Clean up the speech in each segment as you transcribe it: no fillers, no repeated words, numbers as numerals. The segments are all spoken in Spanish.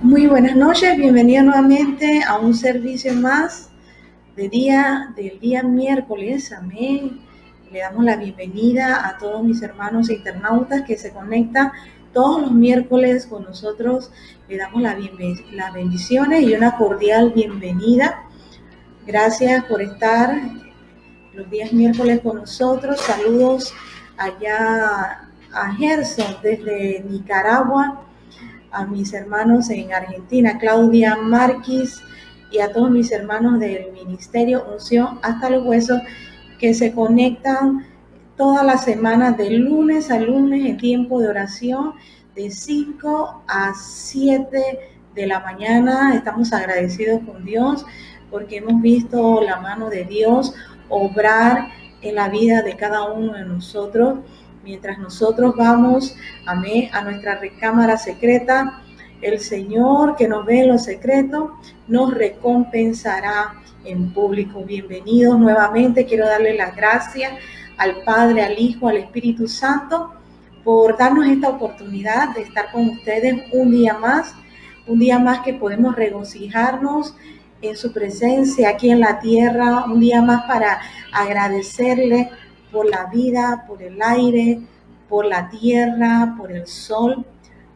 Muy buenas noches, bienvenidos nuevamente a un servicio más del día miércoles, amén. Le damos la bienvenida a todos mis hermanos internautas que se conectan todos los miércoles con nosotros. Le damos las bendiciones y una cordial bienvenida. Gracias por estar los días miércoles con nosotros. Saludos allá a Gerson desde Nicaragua, a mis hermanos en Argentina, Claudia Márquez, y a todos mis hermanos del Ministerio Unción Hasta los Huesos que se conectan todas las semanas de lunes a lunes en tiempo de oración de 5 a 7 de la mañana. Estamos agradecidos con Dios porque hemos visto la mano de Dios obrar en la vida de cada uno de nosotros. Mientras nosotros vamos, amén, a nuestra recámara secreta, el Señor que nos ve en lo secreto nos recompensará en público. Bienvenidos nuevamente. Quiero darle las gracias al Padre, al Hijo, al Espíritu Santo por darnos esta oportunidad de estar con ustedes un día más que podemos regocijarnos en su presencia aquí en la tierra, un día más para agradecerle por la vida, por el aire, por la tierra, por el sol,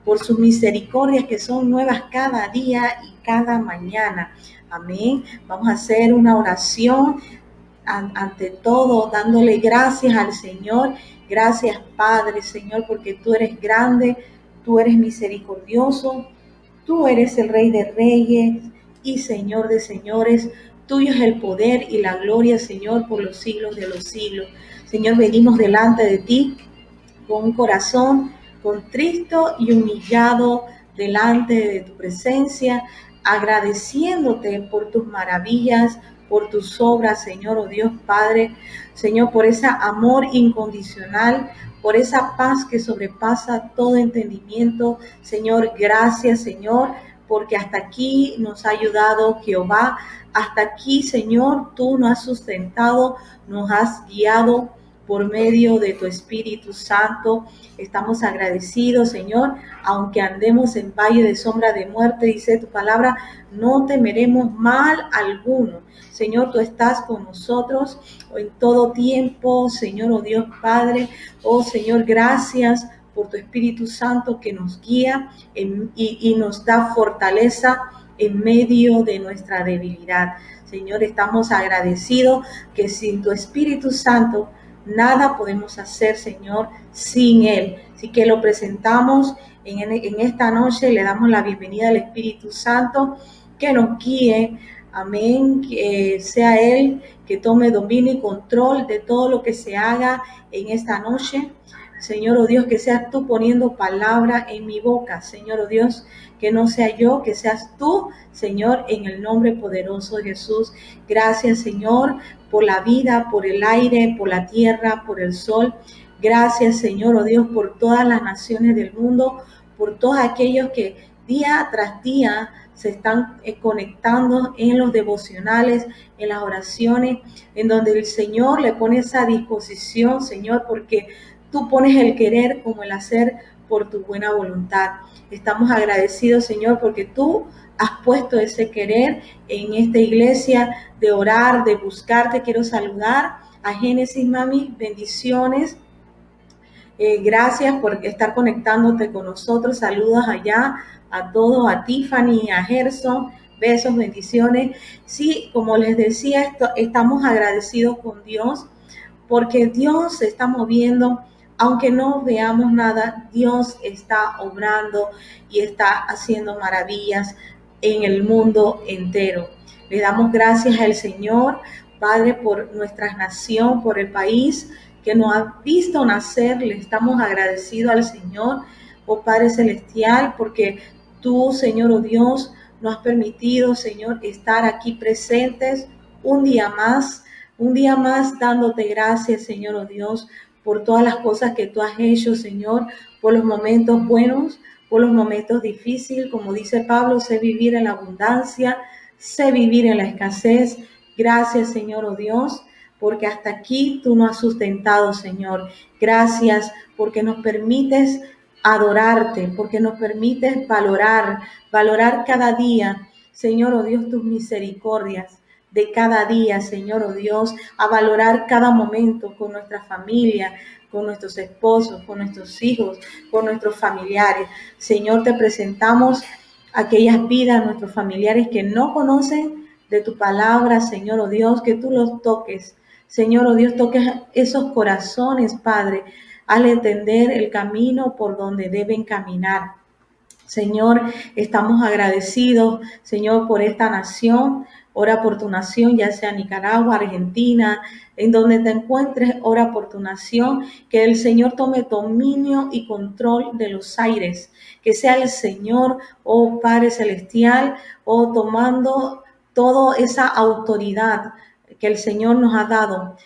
por sus misericordias que son nuevas cada día y cada mañana. Amén. Vamos a hacer una oración ante todo dándole gracias al Señor. Gracias, Padre, Señor, porque tú eres grande, tú eres misericordioso, tú eres el Rey de Reyes y Señor de Señores. Tuyo es el poder y la gloria, Señor, por los siglos de los siglos. Señor, venimos delante de ti con un corazón contristo y humillado delante de tu presencia, agradeciéndote por tus maravillas, por tus obras, Señor, oh Dios Padre, Señor, por ese amor incondicional, por esa paz que sobrepasa todo entendimiento. Señor, gracias, Señor, porque hasta aquí nos ha ayudado Jehová. Hasta aquí, Señor, tú nos has sustentado, nos has guiado por medio de tu Espíritu Santo. Estamos agradecidos, Señor, aunque andemos en valle de sombra de muerte, dice tu palabra, no temeremos mal alguno. Señor, tú estás con nosotros en todo tiempo, Señor, oh Dios Padre. Oh Señor, gracias por tu Espíritu Santo que nos guía y nos da fortaleza en medio de nuestra debilidad. Señor, estamos agradecidos que sin tu Espíritu Santo nada podemos hacer, Señor, sin Él. Así que lo presentamos en esta noche, le damos la bienvenida al Espíritu Santo que nos guíe. Amén. Que sea Él que tome dominio y control de todo lo que se haga en esta noche. Señor, oh Dios, que seas tú poniendo palabra en mi boca. Señor, oh Dios, que no sea yo, que seas tú, Señor, en el nombre poderoso de Jesús. Gracias, Señor, por la vida, por el aire, por la tierra, por el sol. Gracias, Señor, oh Dios, por todas las naciones del mundo, por todos aquellos que día tras día se están conectando en los devocionales, en las oraciones, en donde el Señor le pone esa disposición, Señor, porque tú pones el querer como el hacer por tu buena voluntad. Estamos agradecidos, Señor, porque tú has puesto ese querer en esta iglesia de orar, de buscarte. Quiero saludar a Génesis, mami, bendiciones. Gracias por estar conectándote con nosotros. Saludos allá a todos, a Tiffany, a Gerson. Besos, bendiciones. Sí, como les decía, estamos agradecidos con Dios porque Dios se está moviendo. Aunque no veamos nada, Dios está obrando y está haciendo maravillas en el mundo entero. Le damos gracias al Señor, Padre, por nuestra nación, por el país que nos ha visto nacer. Le estamos agradecidos al Señor, oh Padre Celestial, porque tú, Señor, oh Dios, nos has permitido, Señor, estar aquí presentes un día más dándote gracias, Señor, oh Dios, por todas las cosas que tú has hecho, Señor, por los momentos buenos, por los momentos difíciles. Como dice Pablo, sé vivir en la abundancia, sé vivir en la escasez. Gracias, Señor, oh Dios, porque hasta aquí tú nos has sustentado, Señor. Gracias porque nos permites adorarte, porque nos permites valorar cada día, Señor, oh Dios, tus misericordias de cada día, Señor, oh Dios, a valorar cada momento con nuestra familia, con nuestros esposos, con nuestros hijos, con nuestros familiares. Señor, te presentamos aquellas vidas, nuestros familiares que no conocen de tu palabra, Señor, oh Dios, que tú los toques. Señor, oh Dios, toques esos corazones, Padre, al entender el camino por donde deben caminar. Señor, estamos agradecidos, Señor, por esta nación. Ora por tu nación, ya sea Nicaragua, Argentina, en donde te encuentres, ora por tu nación, que el Señor tome dominio y control de los aires, que sea el Señor, oh Padre Celestial, oh tomando toda esa autoridad que el Señor nos ha dado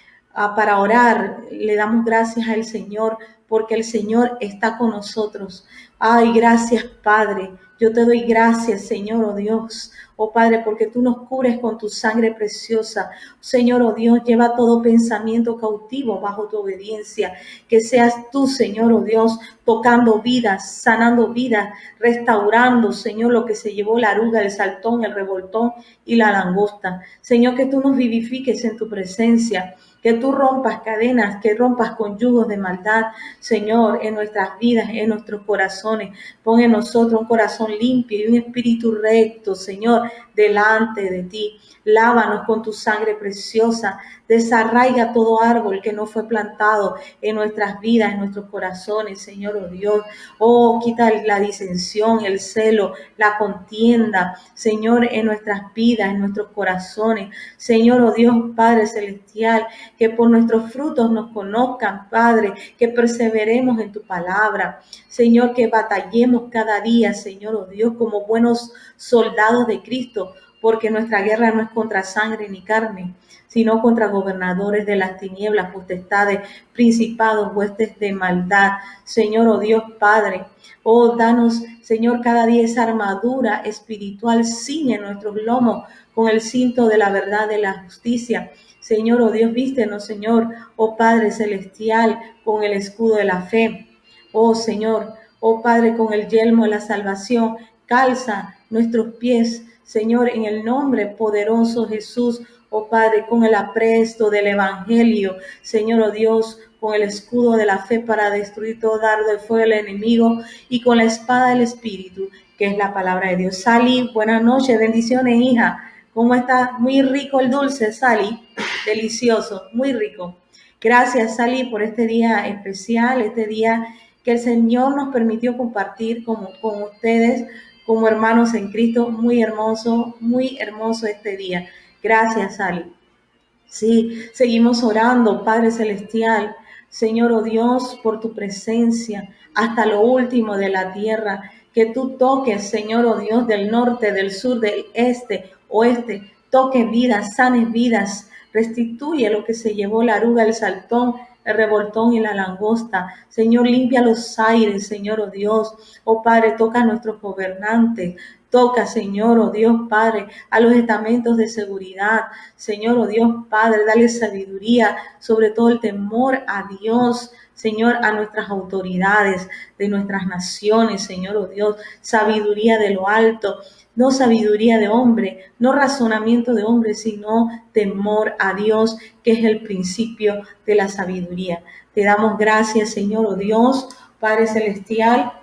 para orar. Le damos gracias al Señor porque el Señor está con nosotros. Ay, gracias, Padre. Yo te doy gracias, Señor, oh Dios. Oh Padre, porque tú nos cubres con tu sangre preciosa. Señor, oh Dios, lleva todo pensamiento cautivo bajo tu obediencia. Que seas tú, Señor, oh Dios, tocando vidas, sanando vidas, restaurando, Señor, lo que se llevó la aruga, el saltón, el revoltón y la langosta. Señor, que tú nos vivifiques en tu presencia. Que tú rompas cadenas, que rompas con yugos de maldad, Señor, en nuestras vidas, en nuestros corazones. Pon en nosotros un corazón limpio y un espíritu recto, Señor, delante de ti. Lávanos con tu sangre preciosa. Desarraiga todo árbol que no fue plantado en nuestras vidas, en nuestros corazones, Señor, oh Dios. Oh, quita la disensión, el celo, la contienda, Señor, en nuestras vidas, en nuestros corazones. Señor, oh Dios, Padre Celestial, que por nuestros frutos nos conozcan, Padre, que perseveremos en tu palabra. Señor, que batallemos cada día, Señor, oh Dios, como buenos soldados de Cristo, porque nuestra guerra no es contra sangre ni carne, sino contra gobernadores de las tinieblas, potestades, principados, huestes de maldad. Señor, oh Dios Padre, oh, danos, Señor, cada día esa armadura espiritual, ciñe nuestros lomos con el cinto de la verdad, de la justicia. Señor, oh Dios, vístenos, Señor, oh Padre Celestial, con el escudo de la fe. Oh Señor, oh Padre, con el yelmo de la salvación, calza nuestros pies, Señor, en el nombre poderoso Jesús, oh Padre, con el apresto del Evangelio, Señor, oh Dios, con el escudo de la fe para destruir todo dardo de fuego del enemigo y con la espada del Espíritu, que es la palabra de Dios. Sally, buenas noches, bendiciones, hija. ¿Cómo está? Muy rico el dulce, Sally. Delicioso, muy rico. Gracias, Sally, por este día especial, este día que el Señor nos permitió compartir con ustedes como hermanos en Cristo. Muy hermoso este día. Gracias, Sally. Sí, seguimos orando, Padre Celestial, Señor, oh Dios, por tu presencia hasta lo último de la tierra. Que tú toques, Señor, oh Dios, del norte, del sur, del este, oeste. Toque vidas, sanes vidas. Restituye lo que se llevó la aruga, el saltón, el revoltón y la langosta. Señor, limpia los aires, Señor, oh Dios. Oh Padre, toca a nuestros gobernantes. Toca, Señor, oh Dios, Padre, a los estamentos de seguridad. Señor, oh Dios, Padre, dale sabiduría, sobre todo el temor a Dios. Señor, a nuestras autoridades de nuestras naciones, Señor, oh Dios, sabiduría de lo alto, no sabiduría de hombre, no razonamiento de hombre, sino temor a Dios, que es el principio de la sabiduría. Te damos gracias, Señor, oh Dios, Padre Celestial,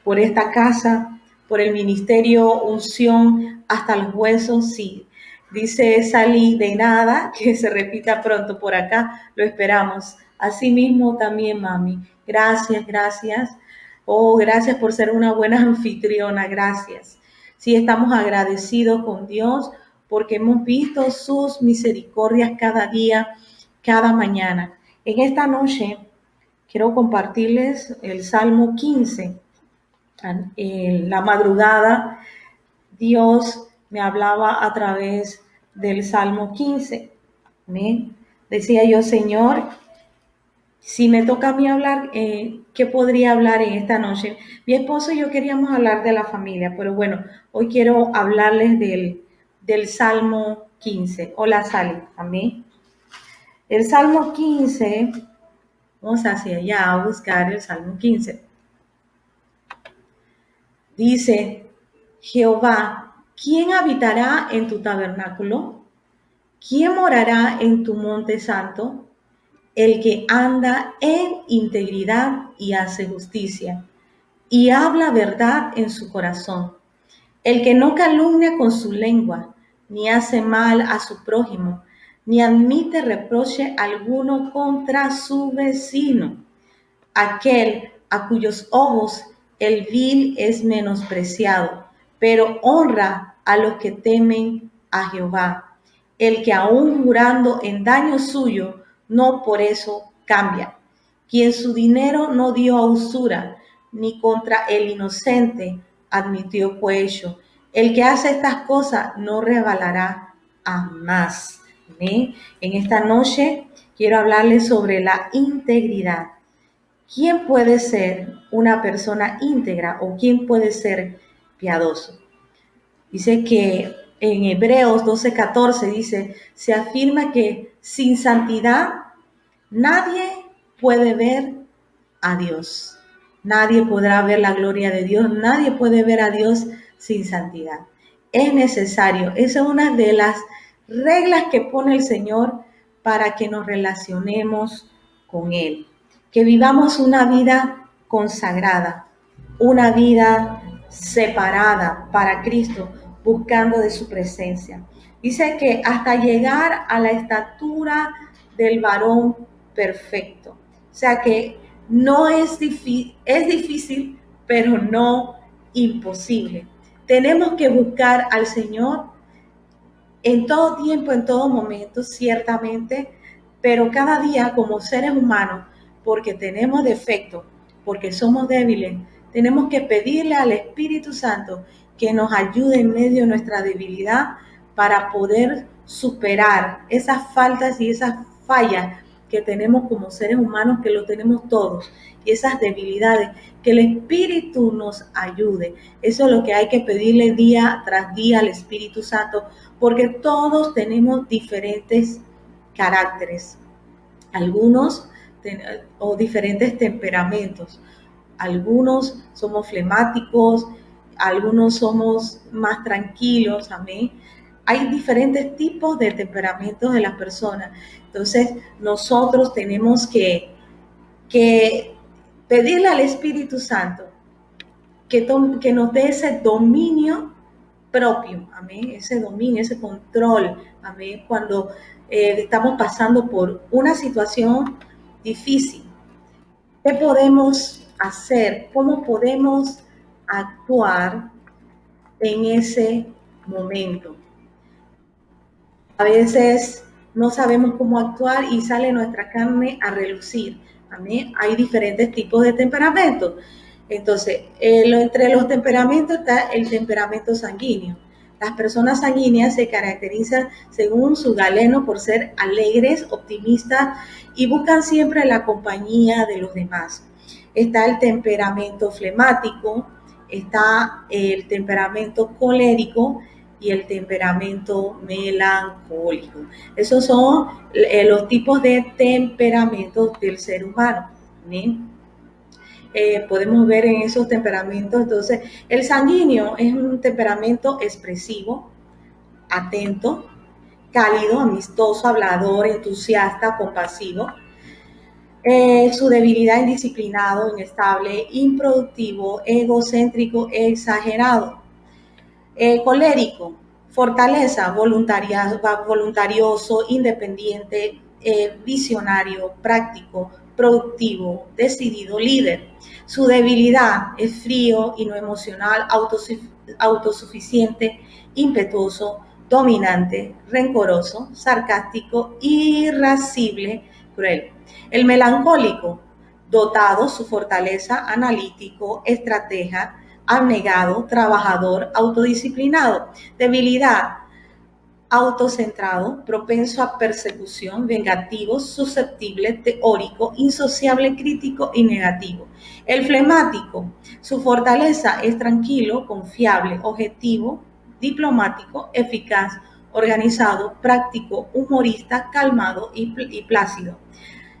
por esta casa, por el ministerio unción hasta los huesos, sí. Dice Sally, de nada, que se repita pronto por acá, lo esperamos. Asimismo también, mami. Gracias, gracias. Oh, gracias por ser una buena anfitriona, gracias. Sí, estamos agradecidos con Dios porque hemos visto sus misericordias cada día, cada mañana. En esta noche quiero compartirles el Salmo 15. En la madrugada, Dios me hablaba a través del Salmo 15. ¿Amén? Decía yo, Señor, si me toca a mí hablar, ¿qué podría hablar en esta noche? Mi esposo y yo queríamos hablar de la familia, pero bueno, hoy quiero hablarles del Salmo 15. Hola, Sally, amén. El Salmo 15, vamos hacia allá a buscar el Salmo 15. Dice Jehová: ¿quién habitará en tu tabernáculo? ¿Quién morará en tu monte santo? El que anda en integridad y hace justicia, y habla verdad en su corazón. El que no calumnia con su lengua, ni hace mal a su prójimo, ni admite reproche alguno contra su vecino. Aquel a cuyos ojos el vil es menospreciado, pero honra a los que temen a Jehová. El que aun jurando en daño suyo, no por eso cambia. Quien su dinero no dio a usura, ni contra el inocente admitió cohecho. El que hace estas cosas no resbalará jamás. ¿Amén? En esta noche quiero hablarles sobre la integridad. ¿Quién puede ser una persona íntegra o quién puede ser piadoso? Dice que en Hebreos 12:14 dice, se afirma que sin santidad nadie puede ver a Dios. Nadie podrá ver la gloria de Dios, nadie puede ver a Dios sin santidad. Es necesario, esa es una de las reglas que pone el Señor para que nos relacionemos con Él. Que vivamos una vida consagrada, una vida separada para Cristo, buscando de su presencia. Dice que hasta llegar a la estatura del varón perfecto. O sea que no es difícil, pero no imposible. Tenemos que buscar al Señor en todo tiempo, en todo momento, ciertamente, pero cada día como seres humanos, porque tenemos defectos, porque somos débiles, tenemos que pedirle al Espíritu Santo que nos ayude en medio de nuestra debilidad para poder superar esas faltas y esas fallas que tenemos como seres humanos, que lo tenemos todos, y esas debilidades, que el Espíritu nos ayude. Eso es lo que hay que pedirle día tras día al Espíritu Santo, porque todos tenemos diferentes caracteres, algunos o diferentes temperamentos. Algunos somos flemáticos, algunos somos más tranquilos, amén. Hay diferentes tipos de temperamentos de las personas. Entonces, nosotros tenemos que pedirle al Espíritu Santo que nos dé ese dominio propio, amén, ese dominio, ese control, amén, cuando estamos pasando por una situación difícil. ¿Qué podemos hacer? ¿Cómo podemos actuar en ese momento? A veces no sabemos cómo actuar y sale nuestra carne a relucir. Amén. Hay diferentes tipos de temperamentos. Entonces, entre los temperamentos está el temperamento sanguíneo. Las personas sanguíneas se caracterizan según su galeno por ser alegres, optimistas y buscan siempre la compañía de los demás. Está el temperamento flemático, está el temperamento colérico y el temperamento melancólico. Esos son los tipos de temperamentos del ser humano. ¿Bien? Podemos ver en esos temperamentos. Entonces, el sanguíneo es un temperamento expresivo, atento, cálido, amistoso, hablador, entusiasta, compasivo. Su debilidad, indisciplinado, inestable, improductivo, egocéntrico, exagerado. Colérico, fortaleza, voluntarioso, independiente, visionario, práctico, productivo, decidido, líder. Su debilidad es frío y no emocional, autosuficiente, impetuoso, dominante, rencoroso, sarcástico, irascible, cruel. El melancólico, dotado su fortaleza, analítico, estratega, abnegado, trabajador, autodisciplinado. Debilidad, autocentrado, propenso a persecución, vengativo, susceptible, teórico, insociable, crítico y negativo. El flemático, su fortaleza es tranquilo, confiable, objetivo, diplomático, eficaz, organizado, práctico, humorista, calmado y plácido.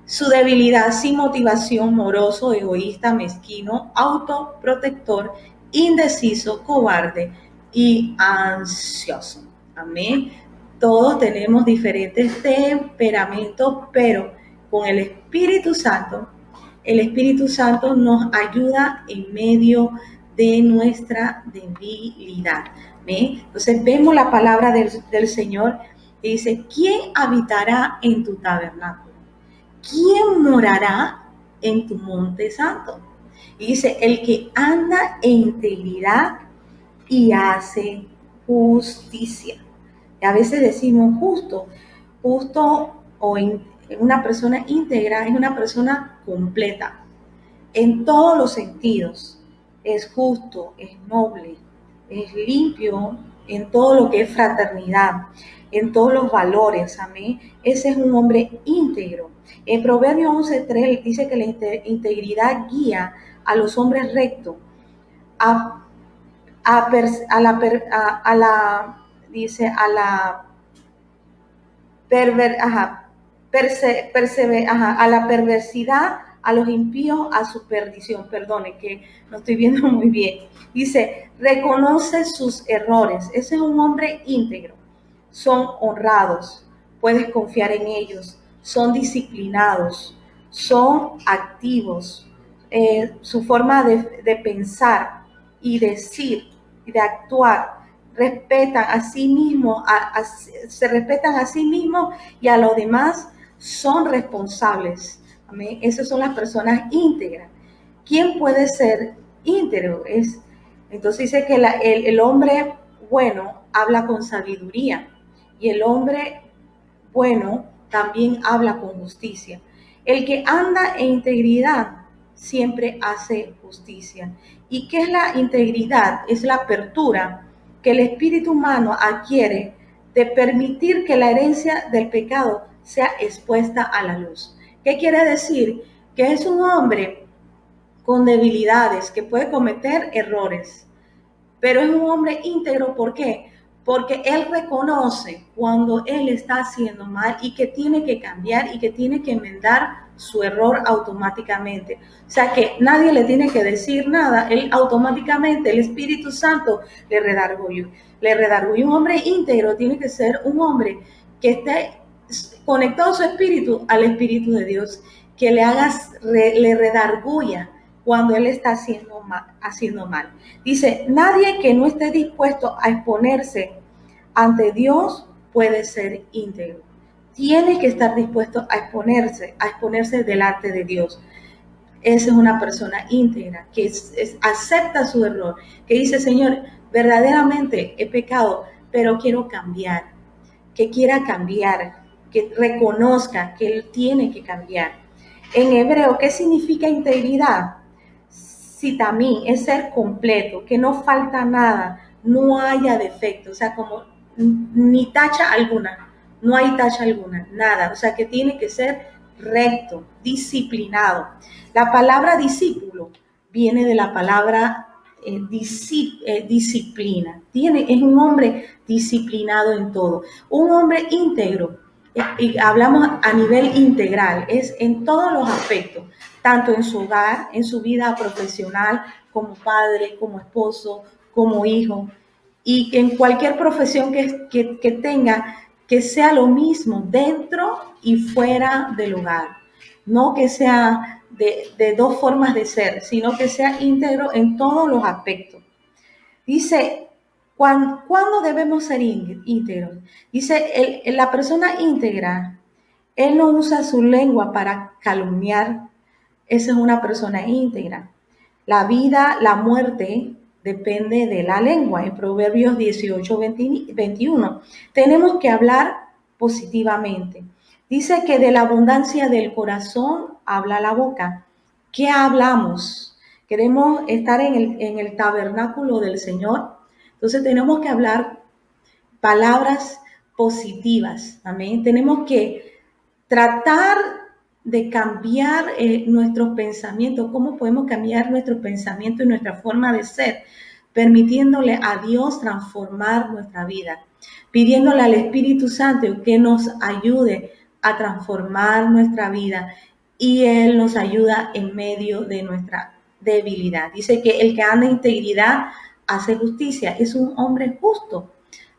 Su debilidad, sin motivación, moroso, egoísta, mezquino, autoprotector, indeciso, cobarde y ansioso. Amén. Todos tenemos diferentes temperamentos, pero con el Espíritu Santo nos ayuda en medio de nuestra debilidad. ¿Ve? Entonces vemos la palabra del Señor y dice, ¿quién habitará en tu tabernáculo? ¿Quién morará en tu monte santo? Y dice, el que anda en integridad y hace justicia. Y a veces decimos justo o en una persona íntegra es una persona completa en todos los sentidos. Es justo, es noble, es limpio en todo lo que es fraternidad, en todos los valores. Amén. Ese es un hombre íntegro. En Proverbios 11:3 dice que la integridad guía a los hombres rectos a, a la perversidad, a los impíos, a su perdición. Perdone que no estoy viendo muy bien. Dice, reconoce sus errores. Ese es un hombre íntegro. Son honrados, puedes confiar en ellos, son disciplinados, son activos. Su forma de pensar y decir y de actuar respetan a sí mismos, se respetan a sí mismos y a los demás, son responsables. Amén. Esas son las personas íntegras. ¿Quién puede ser íntegro? Entonces dice que el hombre bueno habla con sabiduría y el hombre bueno también habla con justicia. El que anda en integridad siempre hace justicia. ¿Y qué es la integridad? Es la apertura que el espíritu humano adquiere de permitir que la herencia del pecado sea expuesta a la luz. ¿Qué quiere decir? Que es un hombre con debilidades, que puede cometer errores, pero es un hombre íntegro. ¿Por qué? Porque él reconoce cuando él está haciendo mal y que tiene que cambiar y que tiene que enmendar su error automáticamente. O sea que nadie le tiene que decir nada, él automáticamente, el Espíritu Santo le redarguye. Un hombre íntegro tiene que ser un hombre que esté conectado su espíritu al Espíritu de Dios, que le redarguya cuando él está haciendo mal. Dice, nadie que no esté dispuesto a exponerse ante Dios puede ser íntegro. Tiene que estar dispuesto a exponerse delante de Dios. Esa es una persona íntegra, que acepta su error, que dice, Señor, verdaderamente he pecado, pero quiero cambiar, que quiera cambiar, que reconozca que él tiene que cambiar. En hebreo, ¿qué significa integridad? Sitamín, es ser completo, que no falta nada, no haya defecto, o sea, como ni tacha alguna, no hay tacha alguna, nada, o sea, que tiene que ser recto, disciplinado. La palabra discípulo viene de la palabra disciplina, es un hombre disciplinado en todo, un hombre íntegro. Y hablamos a nivel integral, es en todos los aspectos, tanto en su hogar, en su vida profesional, como padre, como esposo, como hijo, y en cualquier profesión que tenga, que sea lo mismo dentro y fuera del hogar. No que sea de dos formas de ser, sino que sea íntegro en todos los aspectos. Dice, ¿cuándo debemos ser íntegros? Dice, la persona íntegra, él no usa su lengua para calumniar. Esa es una persona íntegra. La vida, la muerte, depende de la lengua. En Proverbios 18:21. Tenemos que hablar positivamente. Dice que de la abundancia del corazón habla la boca. ¿Qué hablamos? Queremos estar en el tabernáculo del Señor. Entonces tenemos que hablar palabras positivas. Amén. Tenemos que tratar de cambiar nuestros pensamientos. ¿Cómo podemos cambiar nuestros pensamientos y nuestra forma de ser? Permitiéndole a Dios transformar nuestra vida, pidiéndole al Espíritu Santo que nos ayude a transformar nuestra vida y Él nos ayuda en medio de nuestra debilidad. Dice que el que anda en integridad hace justicia, es un hombre justo.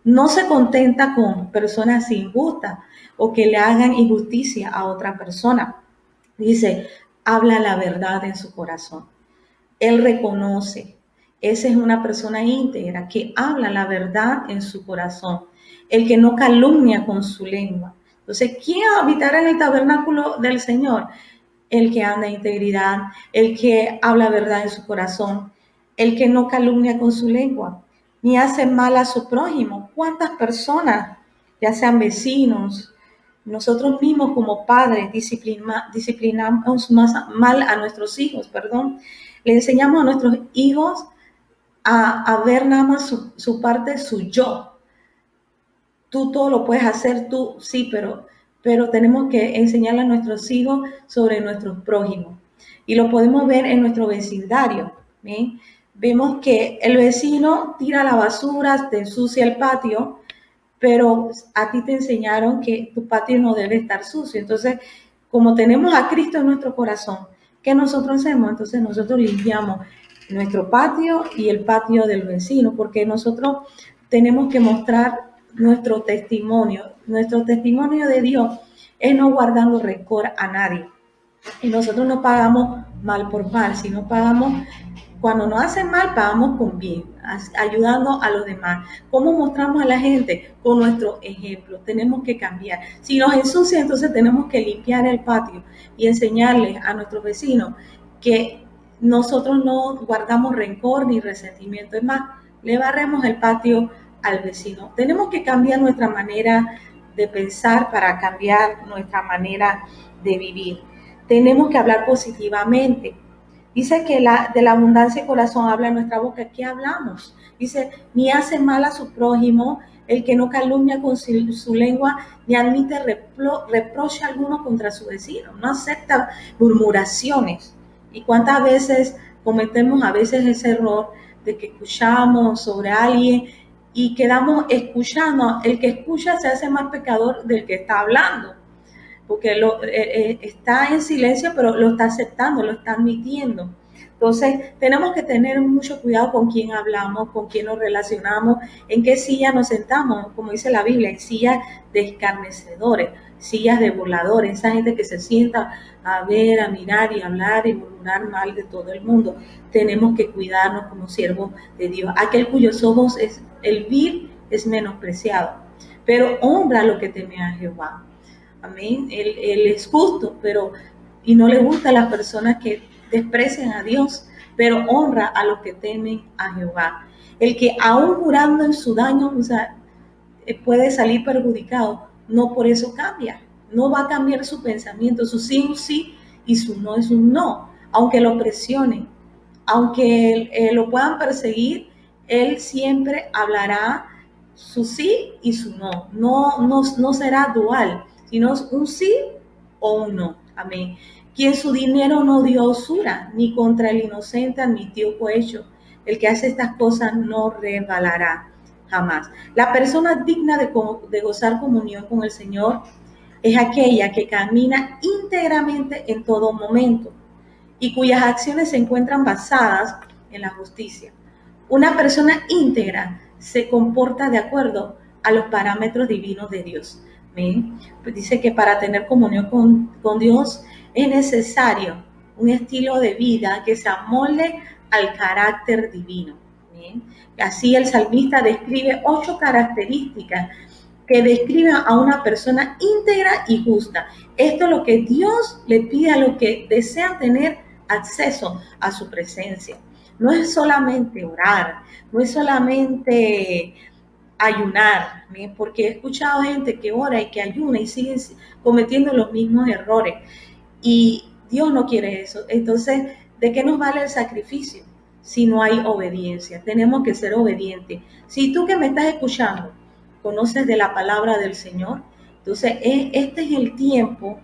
No se contenta con personas injustas o que le hagan injusticia a otra persona. Dice, habla la verdad en su corazón. Él reconoce. Esa es una persona íntegra que habla la verdad en su corazón. El que no calumnia con su lengua. Entonces, ¿quién habitará en el tabernáculo del Señor? El que anda en integridad, el que habla verdad en su corazón, el que no calumnia con su lengua, ni hace mal a su prójimo. ¿Cuántas personas, ya sean vecinos, nosotros mismos como padres, disciplinamos más mal a nuestros hijos, le enseñamos a nuestros hijos a ver nada más su parte, su yo. Tú todo lo puedes hacer, tú sí, pero tenemos que enseñarle a nuestros hijos sobre nuestros prójimos. Y lo podemos ver en nuestro vecindario. ¿Bien? Vemos que el vecino tira la basura, te ensucia el patio, pero a ti te enseñaron que tu patio no debe estar sucio. Entonces, como tenemos a Cristo en nuestro corazón, ¿qué nosotros hacemos? Entonces nosotros limpiamos nuestro patio y el patio del vecino, porque nosotros tenemos que mostrar nuestro testimonio. Nuestro testimonio de Dios es no guardando rencor a nadie. Y nosotros no pagamos mal por mal, sino pagamos, cuando nos hacen mal, pagamos con bien, ayudando a los demás. ¿Cómo mostramos a la gente? Con nuestro ejemplo. Tenemos que cambiar. Si nos ensucia, entonces tenemos que limpiar el patio y enseñarles a nuestros vecinos que nosotros no guardamos rencor ni resentimiento. Es más, le barremos el patio al vecino. Tenemos que cambiar nuestra manera de pensar para cambiar nuestra manera de vivir. Tenemos que hablar positivamente. Dice que de la abundancia del corazón habla nuestra boca. ¿Qué hablamos? Dice, ni hace mal a su prójimo, el que no calumnia con su lengua, ni admite reproche alguno contra su vecino. No acepta murmuraciones. ¿Y cuántas veces cometemos ese error de que escuchamos sobre alguien y quedamos escuchando? El que escucha se hace más pecador del que está hablando, porque está en silencio, pero lo está aceptando, lo está admitiendo. Entonces, tenemos que tener mucho cuidado con quién hablamos, con quién nos relacionamos, en qué silla nos sentamos, como dice la Biblia, en sillas de escarnecedores, sillas de burladores, esa gente que se sienta a ver, a mirar y hablar y murmurar mal de todo el mundo. Tenemos que cuidarnos como siervos de Dios. Aquel cuyos ojos es el vil es menospreciado, pero honra lo que teme a Jehová. Amén. Él es justo, y no le gusta a las personas que desprecian a Dios, pero honra a los que temen a Jehová. El que aún jurando en su daño, puede salir perjudicado, no por eso cambia. No va a cambiar su pensamiento. Su sí es un sí y su no es un no. Aunque lo presionen, aunque lo puedan perseguir, él siempre hablará su sí y su no. No será dual, sino un sí o un no. Amén. Quien su dinero no dio usura, ni contra el inocente admitió cohecho. El que hace estas cosas no resbalará jamás. La persona digna de gozar comunión con el Señor es aquella que camina íntegramente en todo momento y cuyas acciones se encuentran basadas en la justicia. Una persona íntegra se comporta de acuerdo a los parámetros divinos de Dios. ¿Ven? Pues dice que para tener comunión con Dios es necesario un estilo de vida que se amolde al carácter divino. ¿Ven? Así el salmista describe 8 características que describen a una persona íntegra y justa. Esto es lo que Dios le pide a los que desean tener acceso a su presencia. No es solamente orar, no es solamente ayunar, ¿bien? Porque he escuchado gente que ora y que ayuna y sigue cometiendo los mismos errores. Y Dios no quiere eso. Entonces, ¿de qué nos vale el sacrificio si no hay obediencia? Tenemos que ser obedientes. Si tú que me estás escuchando conoces de la palabra del Señor, entonces este es el tiempo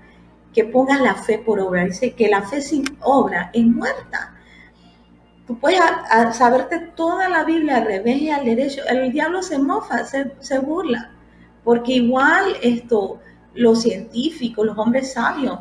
que pongas la fe por obra. Dice que la fe sin obra es muerta. Tú puedes saberte toda la Biblia al revés y al derecho. El diablo se mofa, se burla, porque igual los científicos, los hombres sabios,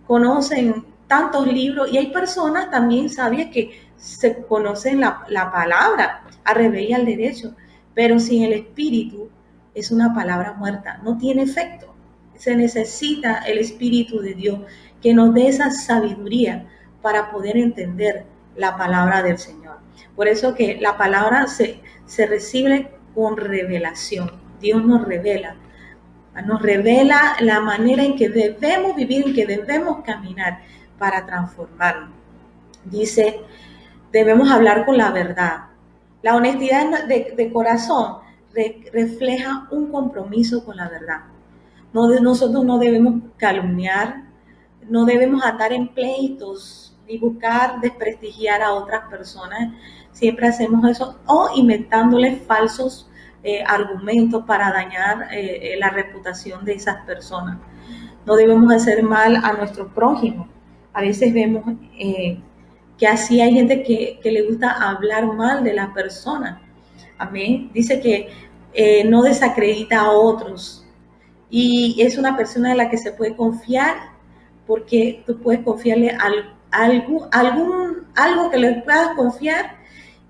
conocen tantos libros y hay personas también sabias que se conocen la palabra al revés y al derecho, pero sin el espíritu es una palabra muerta, no tiene efecto. Se necesita el Espíritu de Dios que nos dé esa sabiduría para poder entender la palabra del Señor. Por eso que la palabra se recibe con revelación. Dios nos revela la manera en que debemos vivir, en que debemos caminar para transformarnos. Dice, debemos hablar con la verdad. La honestidad de corazón refleja un compromiso con la verdad. Nosotros no debemos calumniar, no debemos andar en pleitos ni buscar desprestigiar a otras personas. Siempre hacemos eso o inventándoles falsos argumentos para dañar la reputación de esas personas. No debemos hacer mal a nuestro prójimo. A veces vemos que así hay gente que le gusta hablar mal de las personas. Amén. Dice que no desacredita a otros y es una persona en la que se puede confiar porque tú puedes confiarle algo que le puedas confiar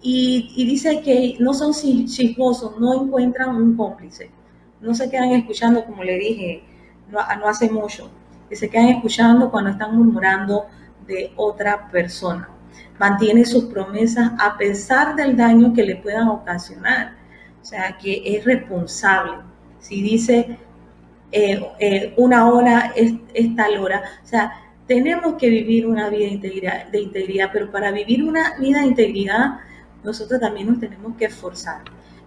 y dice que no son chismosos, no encuentran un cómplice, no se quedan escuchando como le dije no hace mucho, que se quedan escuchando cuando están murmurando de otra persona. Mantiene sus promesas a pesar del daño que le puedan ocasionar, o sea que es responsable. Si dice una hora es tal hora. O sea, tenemos que vivir una vida de integridad, pero para vivir una vida de integridad, nosotros también nos tenemos que esforzar.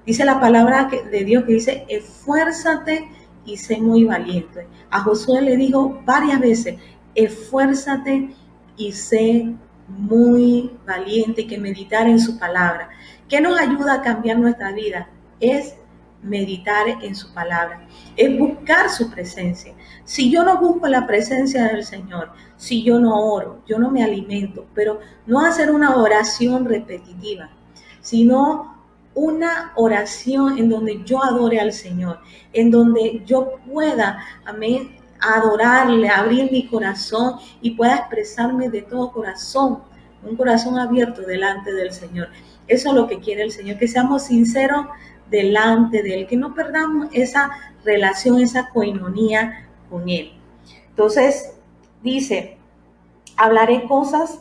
Dice la palabra de Dios que dice, esfuérzate y sé muy valiente. A Josué le dijo varias veces, esfuérzate y sé muy valiente, y que meditar en su palabra. ¿Qué nos ayuda a cambiar nuestra vida? Es meditar en su palabra, es buscar su presencia. Si yo no busco la presencia del Señor, si yo no oro, yo no me alimento, pero no hacer una oración repetitiva, sino una oración en donde yo adore al Señor, en donde yo pueda, amén, adorarle, abrir mi corazón y pueda expresarme de todo corazón, un corazón abierto delante del Señor. Eso es lo que quiere el Señor, que seamos sinceros delante de Él, que no perdamos esa relación, esa coinonía con Él. Entonces, dice, hablaré cosas,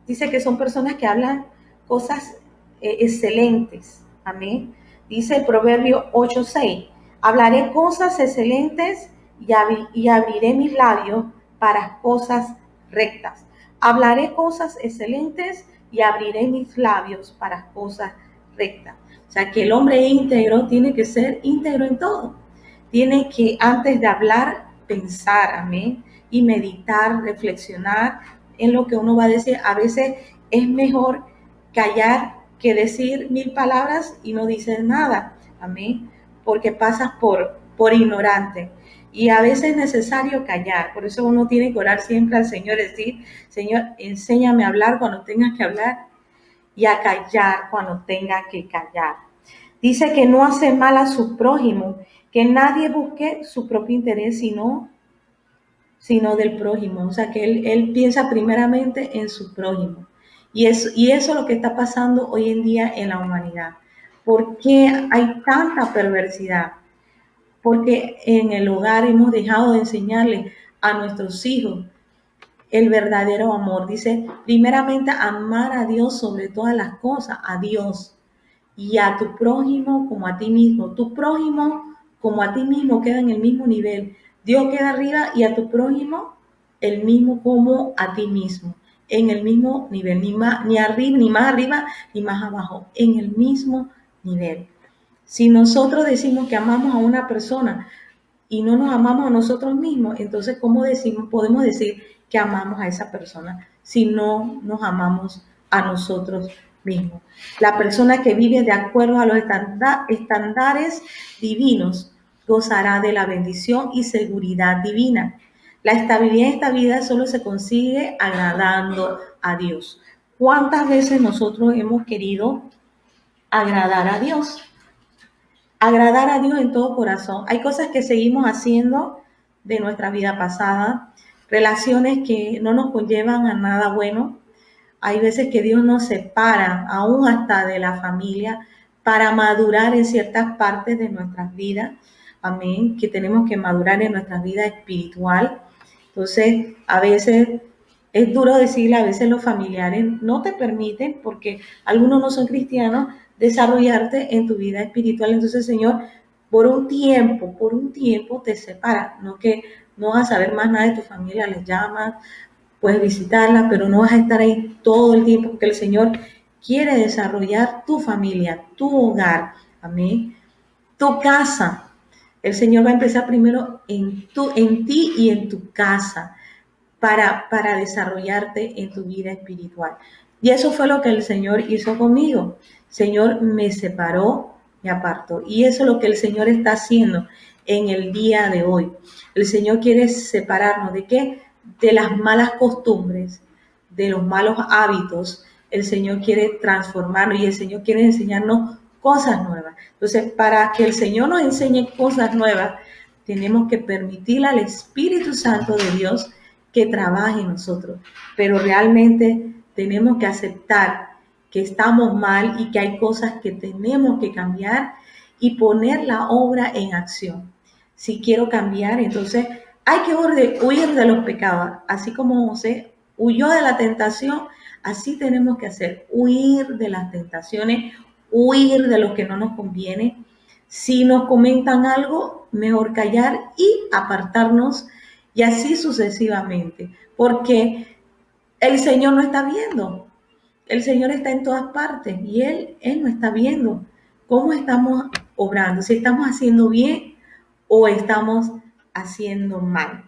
dice que son personas que hablan cosas excelentes, amén. Dice el Proverbio 8:6, hablaré cosas excelentes y abriré mis labios para cosas rectas. Hablaré cosas excelentes y abriré mis labios para cosas rectas. O sea, que el hombre íntegro tiene que ser íntegro en todo. Tiene que, antes de hablar, pensar, amén, y meditar, reflexionar en lo que uno va a decir. A veces es mejor callar que decir 1000 palabras y no dices nada, amén, porque pasas por ignorante. Y a veces es necesario callar, por eso uno tiene que orar siempre al Señor, decir, Señor, enséñame a hablar cuando tengas que hablar y a callar cuando tenga que callar. Dice que no hace mal a su prójimo, que nadie busque su propio interés, sino del prójimo. O sea, que él piensa primeramente en su prójimo. Y eso es lo que está pasando hoy en día en la humanidad. ¿Por qué hay tanta perversidad? Porque en el hogar hemos dejado de enseñarle a nuestros hijos el verdadero amor. Dice, primeramente, amar a Dios sobre todas las cosas, a Dios y a tu prójimo como a ti mismo. Tu prójimo como a ti mismo queda en el mismo nivel. Dios queda arriba y a tu prójimo el mismo como a ti mismo. En el mismo nivel, ni arriba, ni más arriba, ni más abajo, en el mismo nivel. Si nosotros decimos que amamos a una persona y no nos amamos a nosotros mismos, entonces ¿cómo podemos decir que amamos a esa persona si no nos amamos a nosotros mismos? La persona que vive de acuerdo a los estándares divinos gozará de la bendición y seguridad divina. La estabilidad en esta vida solo se consigue agradando a Dios. ¿Cuántas veces nosotros hemos querido agradar a Dios? Agradar a Dios en todo corazón. Hay cosas que seguimos haciendo de nuestra vida pasada, relaciones que no nos conllevan a nada bueno. Hay veces que Dios nos separa, aún hasta de la familia, para madurar en ciertas partes de nuestras vidas. Amén. Que tenemos que madurar en nuestra vida espiritual. Entonces, a veces es duro decirle, a veces los familiares no te permiten, porque algunos no son cristianos, desarrollarte en tu vida espiritual. Entonces, Señor, por un tiempo te separa. No que no vas a saber más nada de tu familia, les llamas, puedes visitarla, pero no vas a estar ahí todo el tiempo, porque el Señor quiere desarrollar tu familia, tu hogar, amén, tu casa. El Señor va a empezar primero en ti y en tu casa para desarrollarte en tu vida espiritual. Y eso fue lo que el Señor hizo conmigo. El Señor me separó, me apartó. Y eso es lo que el Señor está haciendo en el día de hoy. El Señor quiere separarnos de qué? De las malas costumbres, de los malos hábitos. El Señor quiere transformarnos y el Señor quiere enseñarnos cosas nuevas. Entonces, para que el Señor nos enseñe cosas nuevas, tenemos que permitirle al Espíritu Santo de Dios que trabaje en nosotros. Pero realmente tenemos que aceptar que estamos mal y que hay cosas que tenemos que cambiar y poner la obra en acción. Si quiero cambiar, entonces hay que huir de los pecados. Así como José huyó de la tentación, así tenemos que hacer, huir de las tentaciones, huir de lo que no nos conviene. Si nos comentan algo, mejor callar y apartarnos, y así sucesivamente, porque el Señor no está viendo. El Señor está en todas partes y Él no está viendo cómo estamos obrando, si estamos haciendo bien o estamos haciendo mal.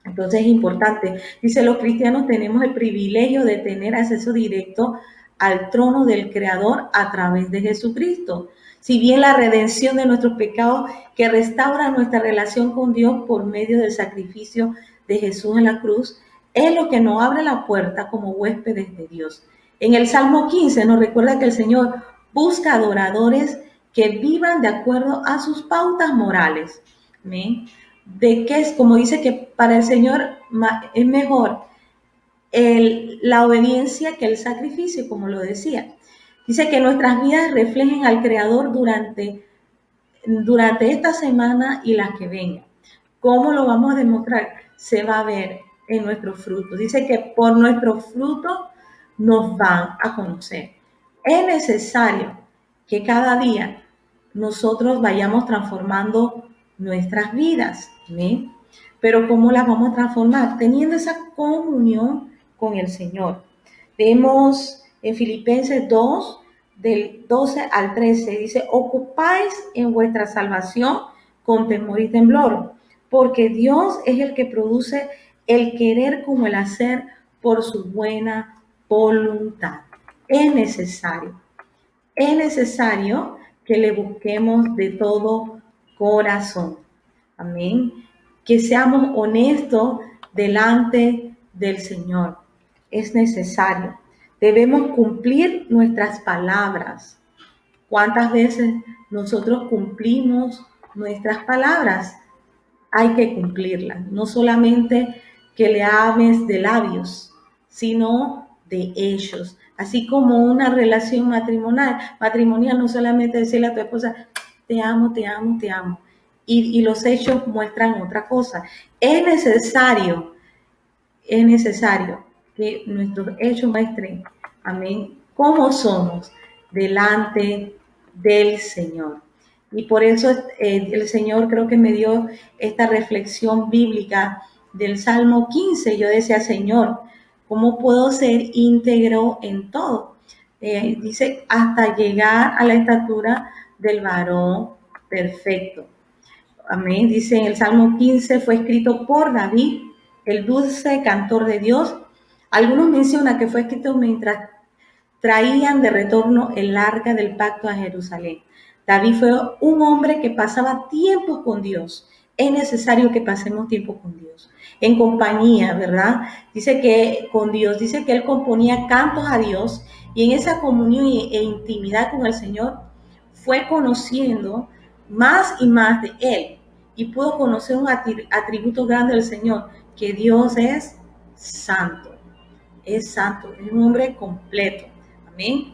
Entonces es importante. Dice, los cristianos tenemos el privilegio de tener acceso directo al trono del Creador a través de Jesucristo. Si bien la redención de nuestros pecados que restaura nuestra relación con Dios por medio del sacrificio de Jesús en la cruz, es lo que nos abre la puerta como huéspedes de Dios. En el Salmo 15 nos recuerda que el Señor busca adoradores que vivan de acuerdo a sus pautas morales. ¿Amén? De que es, como dice que para el Señor es mejor la obediencia que el sacrificio, como lo decía. Dice que nuestras vidas reflejen al Creador durante esta semana y las que vengan. ¿Cómo lo vamos a demostrar? Se va a ver en nuestros frutos. Dice que por nuestros frutos nos van a conocer. Es necesario que cada día nosotros vayamos transformando nuestras vidas, ¿sí? Pero ¿cómo las vamos a transformar? Teniendo esa comunión con el Señor. Vemos en Filipenses 2, del 12 al 13, dice, ocupáis en vuestra salvación con temor y temblor, porque Dios es el que produce el querer como el hacer por su buena voluntad. Es necesario que le busquemos de todo corazón. Amén. Que seamos honestos delante del Señor. Es necesario. Debemos cumplir nuestras palabras. ¿Cuántas veces nosotros cumplimos nuestras palabras? Hay que cumplirlas. No solamente que le hables de labios, sino de hechos. Así como una relación matrimonial no solamente decirle a tu esposa, te amo, te amo, te amo. Y los hechos muestran otra cosa. Es necesario que nuestros hechos muestren, amén, cómo somos delante del Señor. Y por eso el Señor creo que me dio esta reflexión bíblica del Salmo 15. Yo decía, Señor, ¿cómo puedo ser íntegro en todo? Dice, hasta llegar a la estatura del varón perfecto. Amén. Dice en el Salmo 15, fue escrito por David, el dulce cantor de Dios. Algunos mencionan que fue escrito mientras traían de retorno el arca del pacto a Jerusalén. David fue un hombre que pasaba tiempo con Dios. Es necesario que pasemos tiempo con Dios, en compañía, ¿verdad? Dice que con Dios, dice que él componía cantos a Dios y en esa comunión e intimidad con el Señor fue conociendo más y más de él y pudo conocer un atributo grande del Señor, que Dios es santo. Es santo, es un hombre completo. Amén.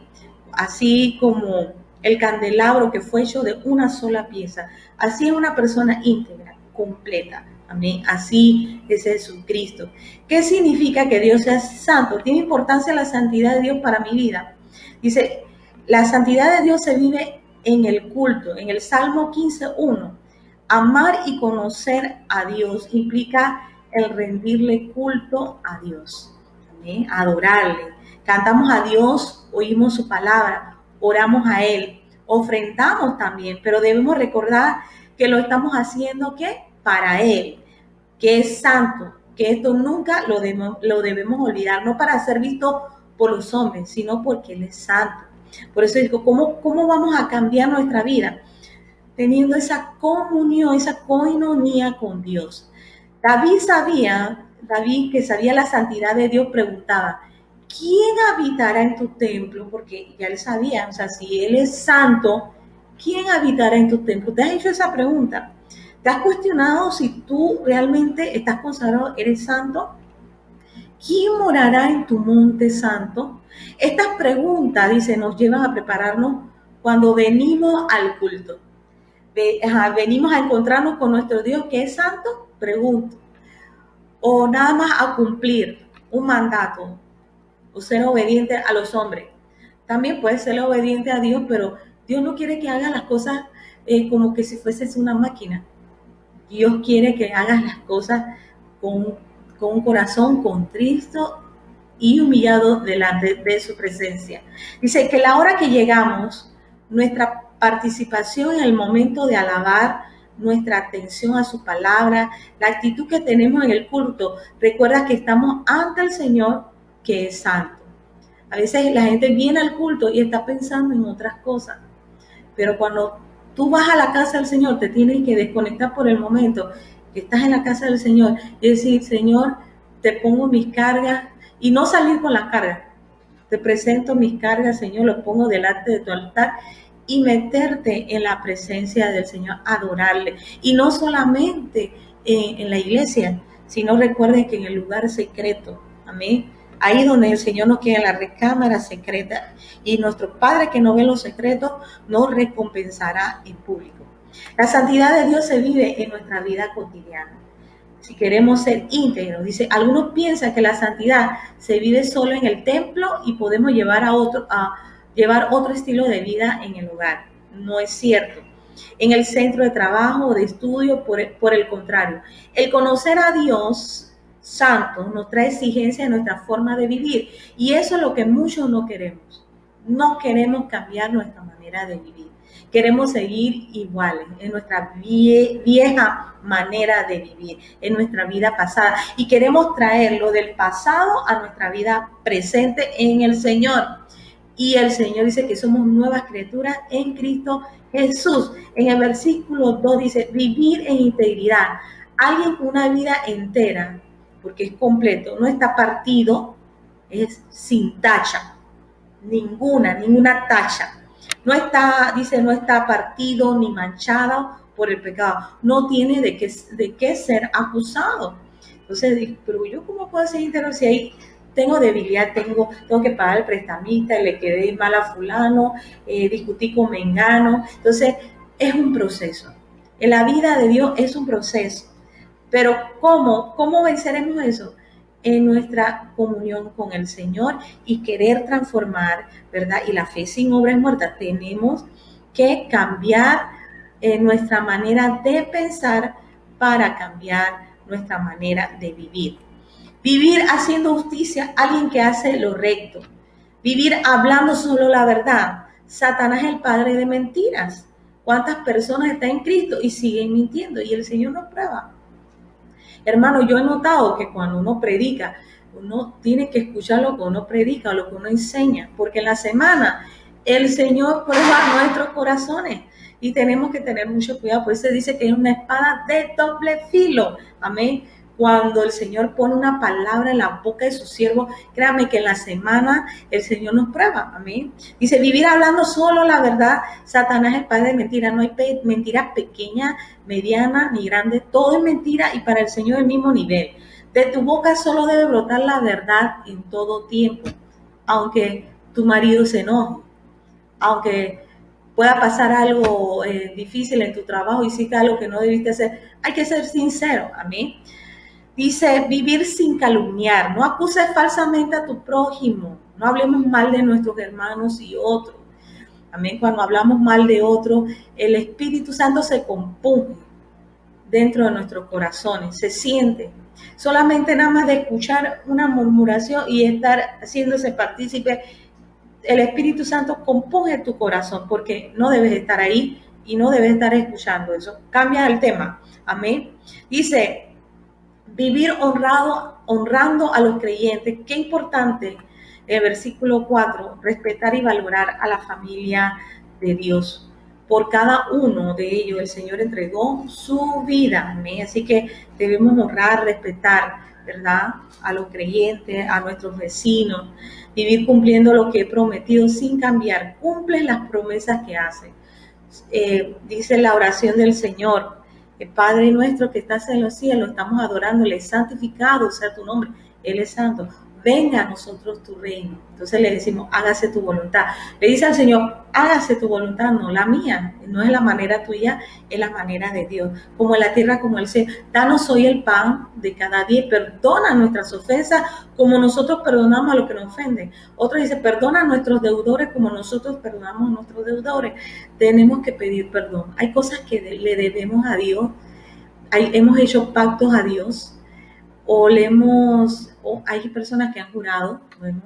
Así como el candelabro que fue hecho de una sola pieza. Así es una persona íntegra, completa. Amén. Así es Jesucristo. ¿Qué significa que Dios sea santo? Tiene importancia la santidad de Dios para mi vida. Dice, la santidad de Dios se vive en el culto. En el Salmo 15:1, amar y conocer a Dios implica el rendirle culto a Dios. Amén. Adorarle. Cantamos a Dios, oímos su palabra, oramos a Él, ofrendamos también, pero debemos recordar que lo estamos haciendo ¿qué? Para Él, que es santo, que esto nunca lo debemos olvidar, no para ser visto por los hombres, sino porque Él es santo. Por eso digo, ¿cómo vamos a cambiar nuestra vida? Teniendo esa comunión, esa coinonía con Dios. David que sabía la santidad de Dios, preguntaba, ¿quién habitará en tu templo? Porque ya él sabía, o sea, si él es santo, ¿quién habitará en tu templo? ¿Te has hecho esa pregunta? ¿Te has cuestionado si tú realmente estás consagrado, eres santo? ¿Quién morará en tu monte santo? Estas preguntas, dice, nos llevan a prepararnos cuando venimos al culto. Venimos a encontrarnos con nuestro Dios que es santo, pregunto. O nada más a cumplir un mandato, o ser obediente a los hombres. También puedes ser obediente a Dios, pero Dios no quiere que hagas las cosas como que si fueses una máquina. Dios quiere que hagas las cosas con un corazón contrito y humillado delante de su presencia. Dice que la hora que llegamos, nuestra participación en el momento de alabar, nuestra atención a su palabra, la actitud que tenemos en el culto, recuerda que estamos ante el Señor que es santo. A veces la gente viene al culto y está pensando en otras cosas, pero cuando tú vas a la casa del Señor, te tienes que desconectar por el momento que estás en la casa del Señor y decir, Señor, te pongo mis cargas, y no salir con las cargas. Te presento mis cargas, Señor, lo pongo delante de tu altar y meterte en la presencia del Señor, adorarle. Y no solamente en la iglesia, sino recuerden que en el lugar secreto, amén. Ahí donde el Señor nos queda en la recámara secreta, y nuestro Padre que no ve los secretos nos recompensará en público. La santidad de Dios se vive en nuestra vida cotidiana. Si queremos ser íntegros, dice, algunos piensan que la santidad se vive solo en el templo y podemos llevar otro estilo de vida en el hogar. No es cierto. En el centro de trabajo o de estudio, por el contrario, el conocer a Dios santo nos trae exigencia en nuestra forma de vivir, y eso es lo que muchos no queremos. No queremos cambiar nuestra manera de vivir. Queremos seguir iguales en nuestra vieja manera de vivir, en nuestra vida pasada, y queremos traer lo del pasado a nuestra vida presente en el Señor. Y el Señor dice que somos nuevas criaturas en Cristo Jesús. En el versículo 2 dice, vivir en integridad. Alguien con una vida entera, porque es completo, no está partido, es sin tacha, ninguna tacha. No está partido ni manchado por el pecado. No tiene de qué ser acusado. Entonces, pero yo ¿cómo puedo ser íntegro si ahí tengo debilidad, tengo que pagar el prestamista, le quedé mal a fulano, discutí con mengano? Entonces, es un proceso. En la vida de Dios es un proceso. Pero ¿cómo venceremos eso? En nuestra comunión con el Señor y querer transformar, ¿verdad? Y la fe sin obra es muerta. Tenemos que cambiar nuestra manera de pensar para cambiar nuestra manera de vivir. Vivir haciendo justicia, alguien que hace lo recto. Vivir hablando solo la verdad. Satanás es el padre de mentiras. ¿Cuántas personas están en Cristo y siguen mintiendo? Y el Señor nos prueba. Hermano, yo he notado que cuando uno predica, uno tiene que escuchar lo que uno predica o lo que uno enseña, porque en la semana el Señor prueba nuestros corazones y tenemos que tener mucho cuidado. Por eso dice que es una espada de doble filo. Amén. Cuando el Señor pone una palabra en la boca de su siervo, créame que en la semana el Señor nos prueba. Amén. Dice, vivir hablando solo la verdad. Satanás es el padre de mentiras. No hay mentiras pequeñas, medianas ni grandes. Todo es mentira, y para el Señor el mismo nivel. De tu boca solo debe brotar la verdad en todo tiempo, aunque tu marido se enoje, aunque pueda pasar algo difícil en tu trabajo, hiciste algo que no debiste hacer, hay que ser sincero. Amén. Dice, vivir sin calumniar, no acuses falsamente a tu prójimo, no hablemos mal de nuestros hermanos y otros. Amén. Cuando hablamos mal de otros, el Espíritu Santo se compunge dentro de nuestros corazones, se siente. Solamente nada más de escuchar una murmuración y estar haciéndose partícipe, el Espíritu Santo compunge tu corazón, porque no debes estar ahí y no debes estar escuchando eso. Cambia el tema. Amén. Dice, vivir honrando a los creyentes. Qué importante, el versículo 4, respetar y valorar a la familia de Dios. Por cada uno de ellos el Señor entregó su vida. Amén. Así que debemos honrar, respetar, ¿verdad?, a los creyentes, a nuestros vecinos, vivir cumpliendo lo que he prometido sin cambiar. Cumple las promesas que hace. Dice la oración del Señor, Padre nuestro que estás en los cielos, estamos adorándole, santificado sea tu nombre, Él es santo, venga a nosotros tu reino. Entonces le decimos, hágase tu voluntad. Le dice al Señor, hágase tu voluntad, no la mía, no es la manera tuya, es la manera de Dios. Como en la tierra, como el cielo. Danos hoy el pan de cada día, perdona nuestras ofensas como nosotros perdonamos a los que nos ofenden. Otro dice, perdona a nuestros deudores como nosotros perdonamos a nuestros deudores. Tenemos que pedir perdón. Hay cosas que le debemos a Dios, hemos hecho pactos a Dios, o hay personas que han jurado, bueno,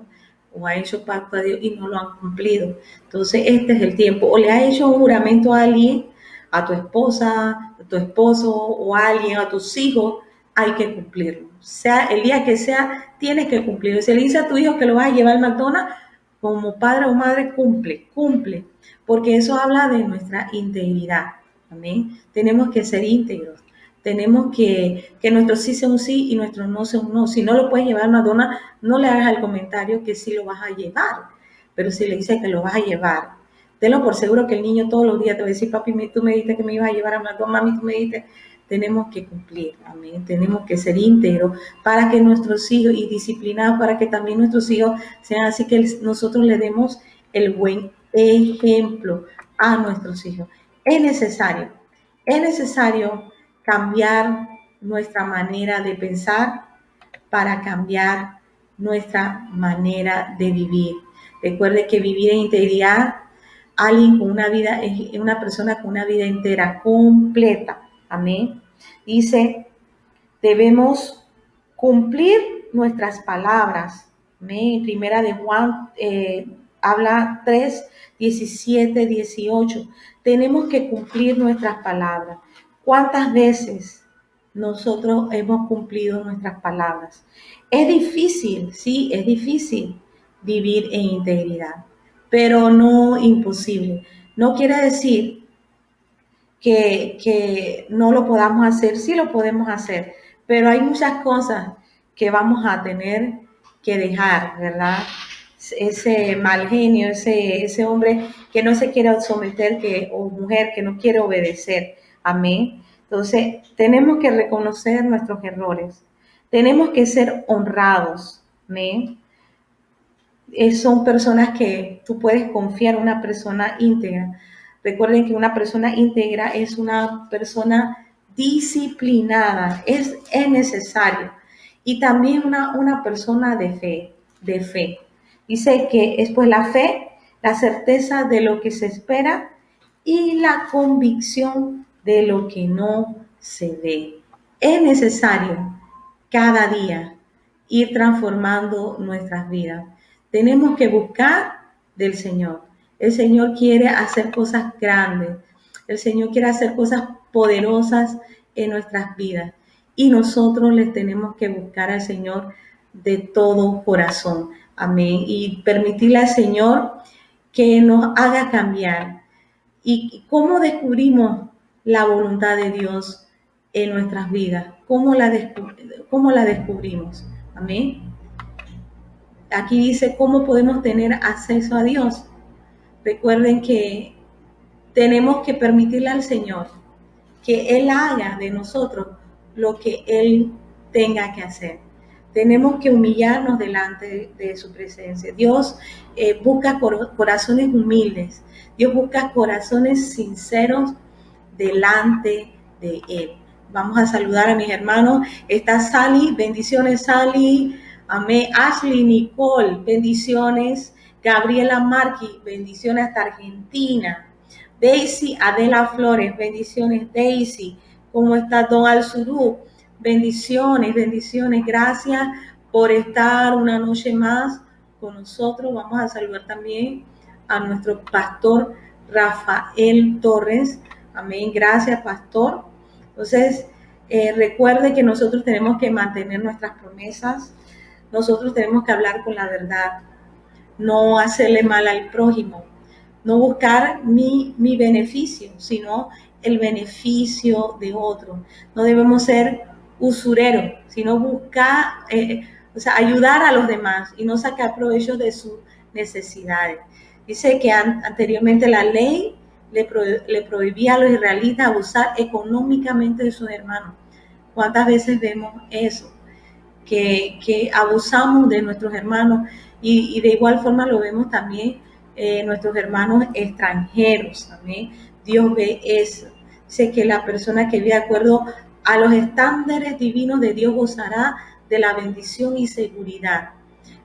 o ha hecho pacto a Dios y no lo han cumplido. Entonces este es el tiempo. O le ha hecho un juramento a alguien, a tu esposa, a tu esposo, o a alguien, a tus hijos, hay que cumplirlo. Sea el día que sea, tienes que cumplirlo. Si le dice a tu hijo que lo vas a llevar al McDonald's, como padre o madre, cumple, porque eso habla de nuestra integridad. Amén. Tenemos que ser íntegros. Tenemos que nuestro sí sea un sí y nuestro no sea un no. Si no lo puedes llevar a McDonald's, no le hagas el comentario que sí lo vas a llevar. Pero si le dices que lo vas a llevar, tenlo por seguro que el niño todos los días te va a decir, papi, tú me dijiste que me ibas a llevar a McDonald's, mami, tú me dijiste. Tenemos que cumplir, amén. Tenemos que ser íntegros para que nuestros hijos, y disciplinados para que también nuestros hijos sean así, que nosotros le demos el buen ejemplo a nuestros hijos. Es necesario cambiar nuestra manera de pensar para cambiar nuestra manera de vivir. Recuerde que vivir en integridad, alguien con una vida, es una persona con una vida entera, completa. Amén. Dice, debemos cumplir nuestras palabras. Amén. Primera de Juan habla 3, 17, 18. Tenemos que cumplir nuestras palabras. ¿Cuántas veces nosotros hemos cumplido nuestras palabras? Es difícil, sí, es difícil vivir en integridad, pero no imposible. No quiere decir que no lo podamos hacer, sí lo podemos hacer, pero hay muchas cosas que vamos a tener que dejar, ¿verdad? Ese mal genio, ese hombre que no se quiere someter, o mujer que no quiere obedecer. Amén. Entonces, tenemos que reconocer nuestros errores. Tenemos que ser honrados. Amén. Son personas que tú puedes confiar en una persona íntegra. Recuerden que una persona íntegra es una persona disciplinada, es necesario. Y también una persona de fe. Dice que es pues la fe, la certeza de lo que se espera y la convicción de lo que no se ve. Es necesario cada día ir transformando nuestras vidas. Tenemos que buscar del Señor. El Señor quiere hacer cosas grandes. El Señor quiere hacer cosas poderosas en nuestras vidas. Y nosotros les tenemos que buscar al Señor de todo corazón. Amén. Y permitirle al Señor que nos haga cambiar. ¿Y cómo descubrimos la voluntad de Dios en nuestras vidas? ¿Cómo la descubrimos? Amén. Aquí dice cómo podemos tener acceso a Dios. Recuerden que tenemos que permitirle al Señor que Él haga de nosotros lo que Él tenga que hacer. Tenemos que humillarnos delante de su presencia. Dios busca corazones humildes. Dios busca corazones sinceros delante de Él. Vamos a saludar a mis hermanos. Está Sally, bendiciones Sally. Amén. Ashley Nicole, bendiciones. Gabriela Marqui, bendiciones hasta Argentina. Daisy Adela Flores, bendiciones Daisy. ¿Cómo está Don Alzurú? Bendiciones, bendiciones. Gracias por estar una noche más con nosotros. Vamos a saludar también a nuestro pastor Rafael Torres. Amén. Gracias, pastor. Entonces, recuerde que nosotros tenemos que mantener nuestras promesas. Nosotros tenemos que hablar con la verdad. No hacerle mal al prójimo. No buscar mi beneficio, sino el beneficio de otro. No debemos ser usureros, sino buscar, ayudar a los demás y no sacar provecho de sus necesidades. Dice que anteriormente la ley le prohibía a los israelitas abusar económicamente de sus hermanos. ¿Cuántas veces vemos eso? Que abusamos de nuestros hermanos y de igual forma lo vemos también nuestros hermanos extranjeros. También Dios ve eso. Dice que la persona que vive de acuerdo a los estándares divinos de Dios gozará de la bendición y seguridad.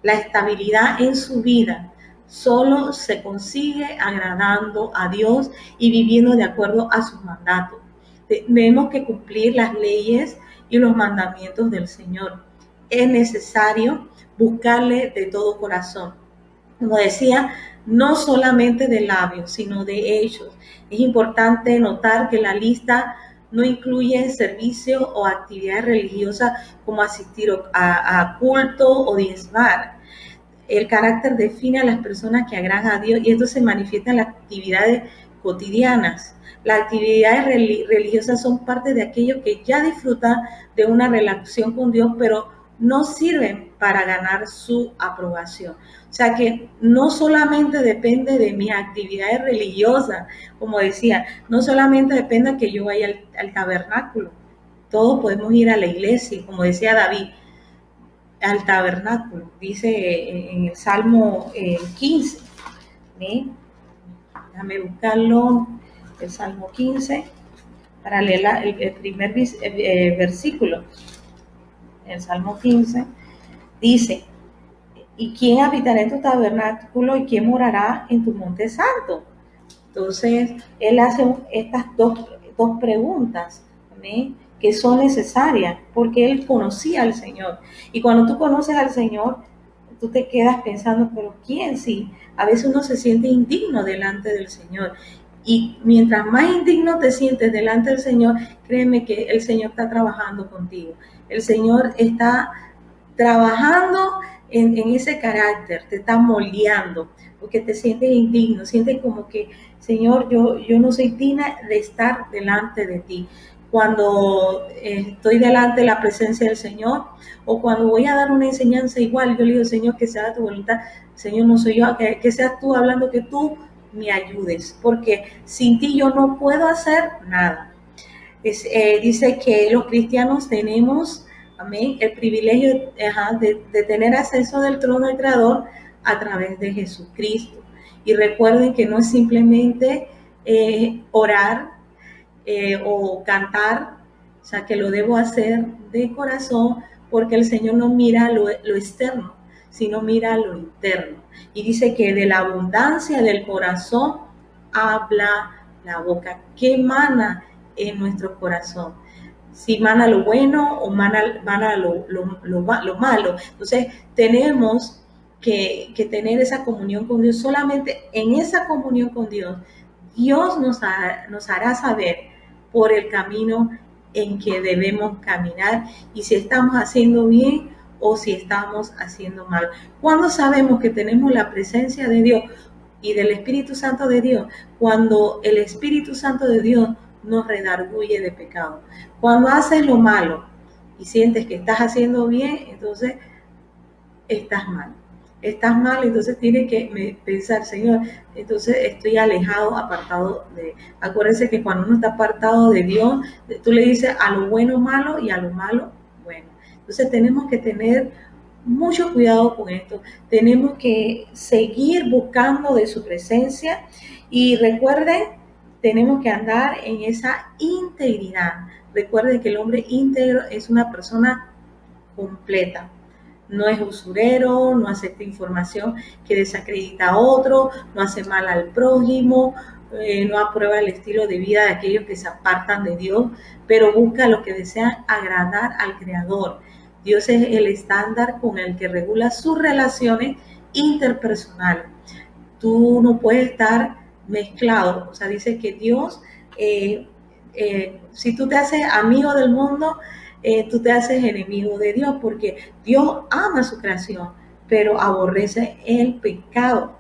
La estabilidad en su vida solo se consigue agradando a Dios y viviendo de acuerdo a sus mandatos. Tenemos que cumplir las leyes y los mandamientos del Señor. Es necesario buscarle de todo corazón. Como decía, no solamente de labios, sino de hechos. Es importante notar que la lista no incluye servicio o actividades religiosas como asistir a culto o diezmar. El carácter define a las personas que agradan a Dios y esto se manifiesta en las actividades cotidianas. Las actividades religiosas son parte de aquellos que ya disfrutan de una relación con Dios, pero no sirven para ganar su aprobación. O sea que no solamente depende de mis actividades religiosas, como decía, no solamente depende de que yo vaya al tabernáculo. Todos podemos ir a la iglesia, como decía David, al tabernáculo, dice en el Salmo 15. ¿Sí? Déjame buscarlo, el Salmo 15, para leer el primer versículo. El Salmo 15 dice: ¿y quién habitará en tu tabernáculo y quién morará en tu monte santo? Entonces, él hace estas dos preguntas, ¿sí?, que son necesarias, porque él conocía al Señor. Y cuando tú conoces al Señor, tú te quedas pensando, ¿pero quién? Sí, a veces uno se siente indigno delante del Señor. Y mientras más indigno te sientes delante del Señor, créeme que el Señor está trabajando contigo. El Señor está trabajando en ese carácter, te está moldeando, porque te sientes indigno, sientes como que, Señor, yo no soy digna de estar delante de ti. Cuando estoy delante de la presencia del Señor, o cuando voy a dar una enseñanza igual, yo le digo, Señor, que sea tu voluntad. Señor, no soy yo, que seas tú hablando, que tú me ayudes, porque sin ti yo no puedo hacer nada. Dice que los cristianos tenemos, amén, el privilegio de tener acceso del trono del Creador a través de Jesucristo. Y recuerden que no es simplemente orar o cantar, o sea, que lo debo hacer de corazón, porque el Señor no mira lo externo, sino mira lo interno. Y dice que de la abundancia del corazón habla la boca. ¿Qué mana en nuestro corazón? Si mana lo bueno o mana lo malo. Entonces tenemos que tener esa comunión con Dios. Solamente en esa comunión con Dios, Dios nos hará saber por el camino en que debemos caminar y si estamos haciendo bien o si estamos haciendo mal. ¿Cuándo sabemos que tenemos la presencia de Dios y del Espíritu Santo de Dios? Cuando el Espíritu Santo de Dios nos redarguye de pecado. Cuando haces lo malo y sientes que estás haciendo bien, entonces estás mal. Estás mal, entonces tienes que pensar, Señor, entonces estoy alejado, apartado de... Acuérdense que cuando uno está apartado de Dios, tú le dices a lo bueno malo y a lo malo bueno. Entonces tenemos que tener mucho cuidado con esto. Tenemos que seguir buscando de su presencia y recuerden, tenemos que andar en esa integridad. Recuerden que el hombre íntegro es una persona completa. No es usurero, no acepta información que desacredita a otro, no hace mal al prójimo, no aprueba el estilo de vida de aquellos que se apartan de Dios, pero busca lo que desean agradar al Creador. Dios es el estándar con el que regula sus relaciones interpersonales. Tú no puedes estar mezclado, o sea, dice que Dios, si tú te haces amigo del mundo, tú te haces enemigo de Dios, porque Dios ama su creación, pero aborrece el pecado.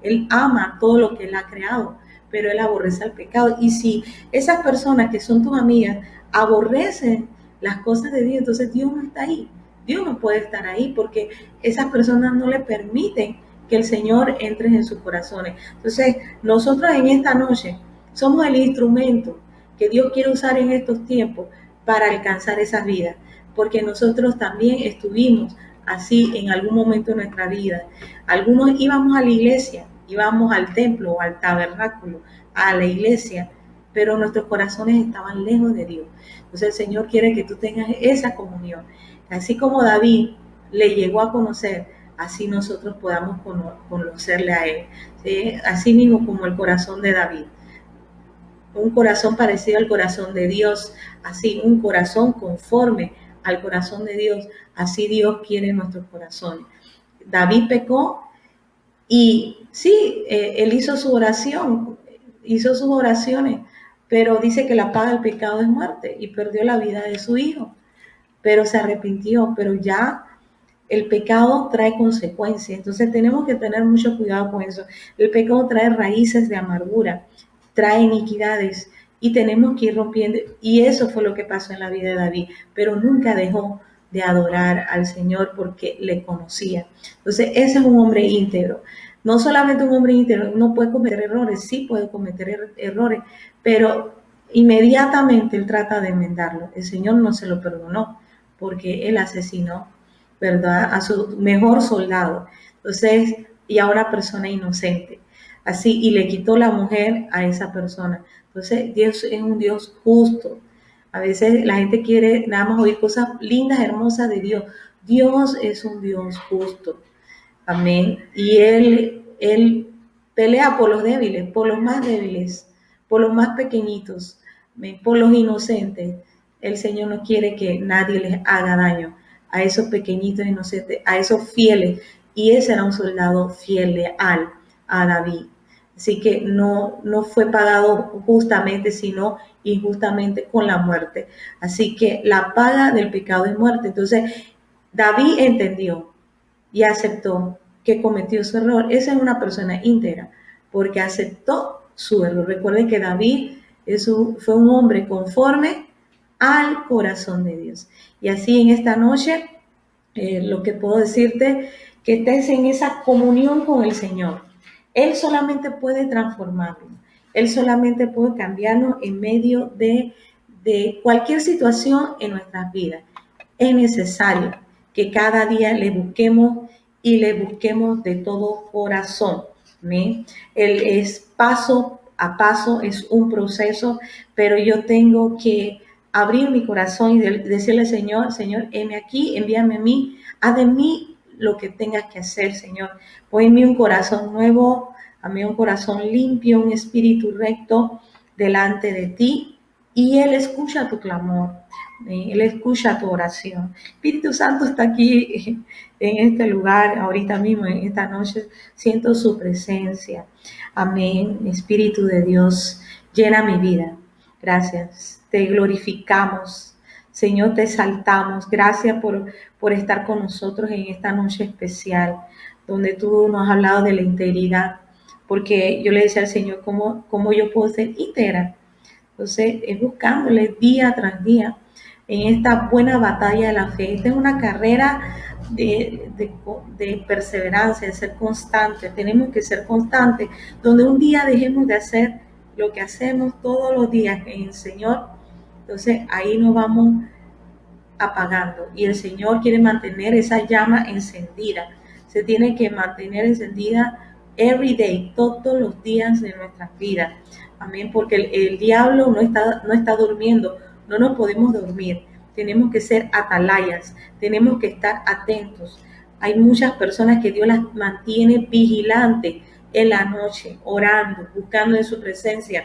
Él ama todo lo que Él ha creado, pero Él aborrece el pecado. Y si esas personas que son tus amigas aborrecen las cosas de Dios, entonces Dios no está ahí. Dios no puede estar ahí porque esas personas no le permiten que el Señor entre en sus corazones. Entonces, nosotros en esta noche somos el instrumento que Dios quiere usar en estos tiempos para alcanzar esas vidas, porque nosotros también estuvimos así en algún momento de nuestra vida. Algunos íbamos a la iglesia, íbamos al templo, al tabernáculo, a la iglesia, pero nuestros corazones estaban lejos de Dios. Entonces el Señor quiere que tú tengas esa comunión. Así como David le llegó a conocer, así nosotros podamos conocerle a Él. ¿Sí? Así mismo como el corazón de David. Un corazón parecido al corazón de Dios, así un corazón conforme al corazón de Dios, así Dios quiere nuestros corazones. David pecó y sí, él hizo su oración, hizo sus oraciones, pero dice que la paga del pecado es muerte y perdió la vida de su hijo, pero se arrepintió, pero ya el pecado trae consecuencias, entonces tenemos que tener mucho cuidado con eso. El pecado trae raíces de amargura, trae iniquidades y tenemos que ir rompiendo, y eso fue lo que pasó en la vida de David, pero nunca dejó de adorar al Señor porque le conocía. Entonces ese es un hombre íntegro. No solamente un hombre íntegro, uno puede cometer errores, sí puede cometer errores, pero inmediatamente él trata de enmendarlo. El Señor no se lo perdonó porque él asesinó, ¿verdad?, a su mejor soldado. Entonces, y a una persona inocente. Así, y le quitó la mujer a esa persona. Entonces, Dios es un Dios justo. A veces la gente quiere nada más oír cosas lindas, hermosas de Dios. Dios es un Dios justo. Amén. Y Él pelea por los débiles, por los más débiles, por los más pequeñitos, por los inocentes. El Señor no quiere que nadie les haga daño a esos pequeñitos inocentes, a esos fieles. Y ese era un soldado fiel, leal a David. Así que no fue pagado justamente, sino injustamente con la muerte. Así que la paga del pecado es muerte. Entonces, David entendió y aceptó que cometió su error. Esa es una persona íntegra, porque aceptó su error. Recuerden que David fue un hombre conforme al corazón de Dios. Y así en esta noche, lo que puedo decirte, que estés en esa comunión con el Señor. Él solamente puede transformarnos. Él solamente puede cambiarnos en medio de cualquier situación en nuestras vidas. Es necesario que cada día le busquemos y le busquemos de todo corazón. Él es paso a paso, es un proceso, pero yo tengo que abrir mi corazón y decirle, Señor, heme aquí, envíame a mí, haz de mí lo que tengas que hacer, Señor. Pon en mí un corazón nuevo, a mí un corazón limpio, un espíritu recto delante de ti, y Él escucha tu clamor. Él escucha tu oración. Espíritu Santo está aquí en este lugar, ahorita mismo, en esta noche. Siento su presencia. Amén. Espíritu de Dios, llena mi vida. Gracias. Te glorificamos. Señor, te exaltamos. Gracias por estar con nosotros en esta noche especial, donde tú nos has hablado de la integridad. Porque yo le decía al Señor, ¿cómo yo puedo ser íntegra? Entonces, es buscándole día tras día en esta buena batalla de la fe. Esta es una carrera de perseverancia, de ser constante. Tenemos que ser constantes, donde un día dejemos de hacer lo que hacemos todos los días en el Señor. Entonces, ahí nos vamos apagando. Y el Señor quiere mantener esa llama encendida. Se tiene que mantener encendida every day, todos los días de nuestras vidas. Amén, porque el diablo no está durmiendo, no nos podemos dormir. Tenemos que ser atalayas, tenemos que estar atentos. Hay muchas personas que Dios las mantiene vigilantes en la noche, orando, buscando en su presencia,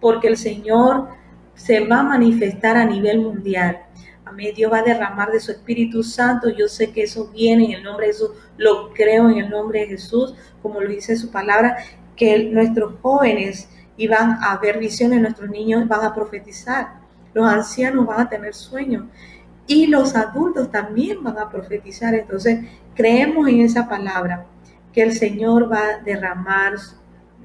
porque el Señor se va a manifestar a nivel mundial. Amén. Dios va a derramar de su Espíritu Santo. Yo sé que eso viene en el nombre de Jesús. Lo creo en el nombre de Jesús, como lo dice su palabra, que nuestros jóvenes iban a ver visiones, nuestros niños van a profetizar, los ancianos van a tener sueños y los adultos también van a profetizar. Entonces, creemos en esa palabra, que el Señor va a derramar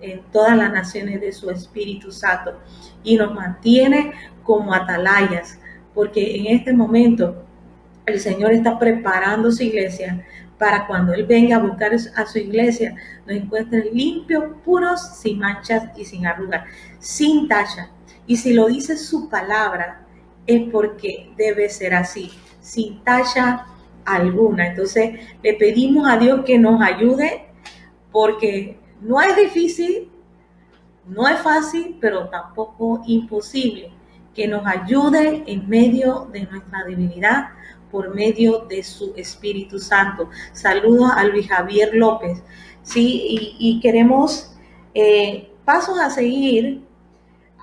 en todas las naciones de su Espíritu Santo y nos mantiene como atalayas, porque en este momento el Señor está preparando su iglesia para cuando Él venga a buscar a su iglesia, nos encuentre limpios, puros, sin manchas y sin arrugas, sin tacha. Y si lo dice su palabra, es porque debe ser así, sin tacha alguna. Entonces le pedimos a Dios que nos ayude, porque no es difícil, no es fácil, pero tampoco imposible, que nos ayude en medio de nuestra debilidad, por medio de su Espíritu Santo. Saludos a Luis Javier López. Sí, y queremos pasos a seguir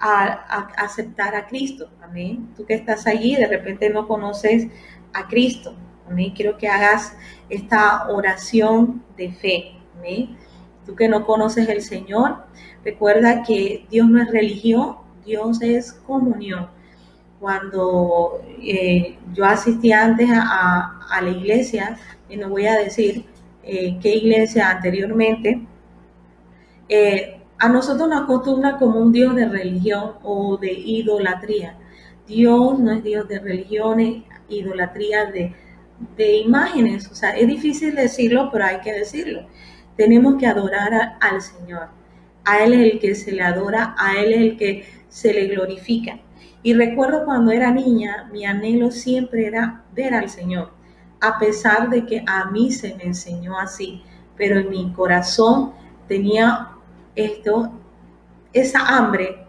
a aceptar a Cristo. Amén. Tú que estás allí, de repente no conoces a Cristo. Amén. Quiero que hagas esta oración de fe. Amén. Tú que no conoces el Señor, recuerda que Dios no es religión, Dios es comunión. Cuando yo asistí antes a la iglesia, y no voy a decir qué iglesia anteriormente, a nosotros nos acostumbra como un Dios de religión o de idolatría. Dios no es Dios de religiones, idolatría de imágenes. O sea, es difícil decirlo, pero hay que decirlo. Tenemos que adorar al Señor. A Él es el que se le adora, a Él es el que se le glorifica. Y recuerdo cuando era niña, mi anhelo siempre era ver al Señor, a pesar de que a mí se me enseñó así, pero en mi corazón tenía esa hambre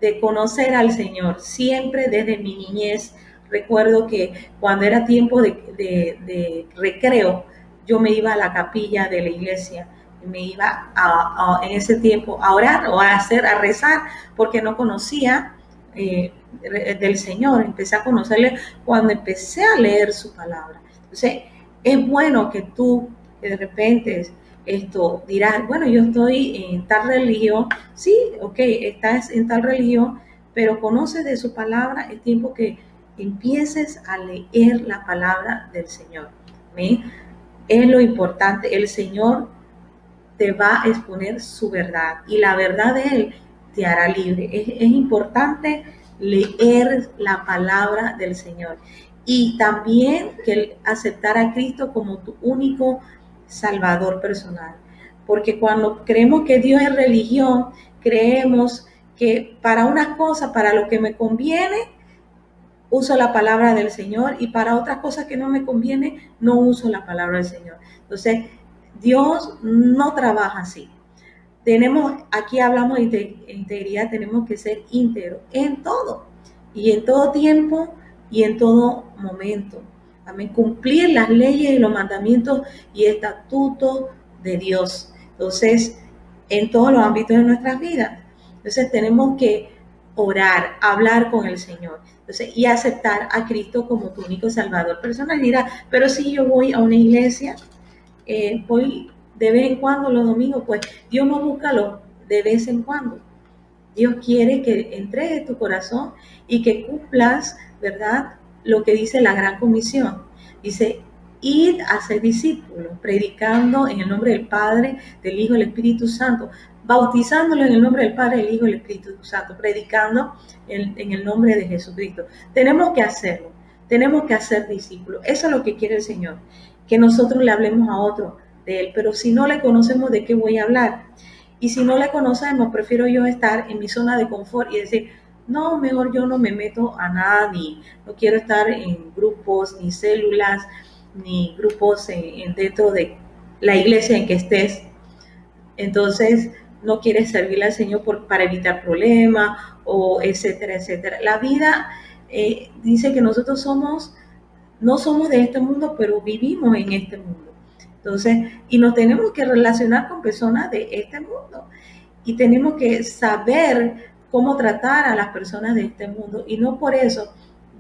de conocer al Señor. Siempre desde mi niñez, recuerdo que cuando era tiempo de recreo, yo me iba a la capilla de la iglesia, me iba en ese tiempo a orar o a rezar, porque no conocía del Señor. Empecé a conocerle cuando empecé a leer su palabra. Entonces, es bueno que tú de repente dirás, bueno, yo estoy en tal religión. Sí, ok, estás en tal religión, pero conoces de su palabra. Es tiempo que empieces a leer la palabra del Señor. ¿Sí? Es lo importante. El Señor te va a exponer su verdad y la verdad de Él te hará libre. Es importante leer la palabra del Señor y también que aceptar a Cristo como tu único Salvador personal. Porque cuando creemos que Dios es religión, creemos que para unas cosas, para lo que me conviene, uso la palabra del Señor, y para otras cosas que no me conviene, no uso la palabra del Señor. Entonces, Dios no trabaja así. Aquí hablamos de integridad, tenemos que ser íntegros en todo, y en todo tiempo, y en todo momento. Amén. Cumplir las leyes y los mandamientos y estatutos de Dios. Entonces, en todos los ámbitos de nuestras vidas. Entonces, tenemos que orar, hablar con el Señor. Entonces, y aceptar a Cristo como tu único Salvador personal. Dirá, pero si yo voy a una iglesia, voy de vez en cuando los domingos, pues Dios no busca de vez en cuando. Dios quiere que entregues tu corazón y que cumplas, ¿verdad?, lo que dice la Gran Comisión. Dice, id a ser discípulos, predicando en el nombre del Padre, del Hijo y del Espíritu Santo, bautizándolo en el nombre del Padre, del Hijo y del Espíritu Santo, predicando en el nombre de Jesucristo. Tenemos que hacerlo, tenemos que hacer discípulos. Eso es lo que quiere el Señor, que nosotros le hablemos a otro de Él. Pero si no le conocemos, ¿de qué voy a hablar? Y si no le conocemos, prefiero yo estar en mi zona de confort y decir, no, mejor yo no me meto a nada, ni no quiero estar en grupos, ni células, ni grupos dentro de la iglesia en que estés. Entonces, no quieres servirle al Señor para evitar problemas, o etcétera, etcétera. La vida dice que nosotros no somos de este mundo, pero vivimos en este mundo. Entonces, y nos tenemos que relacionar con personas de este mundo. Y tenemos que saber cómo tratar a las personas de este mundo. Y no por eso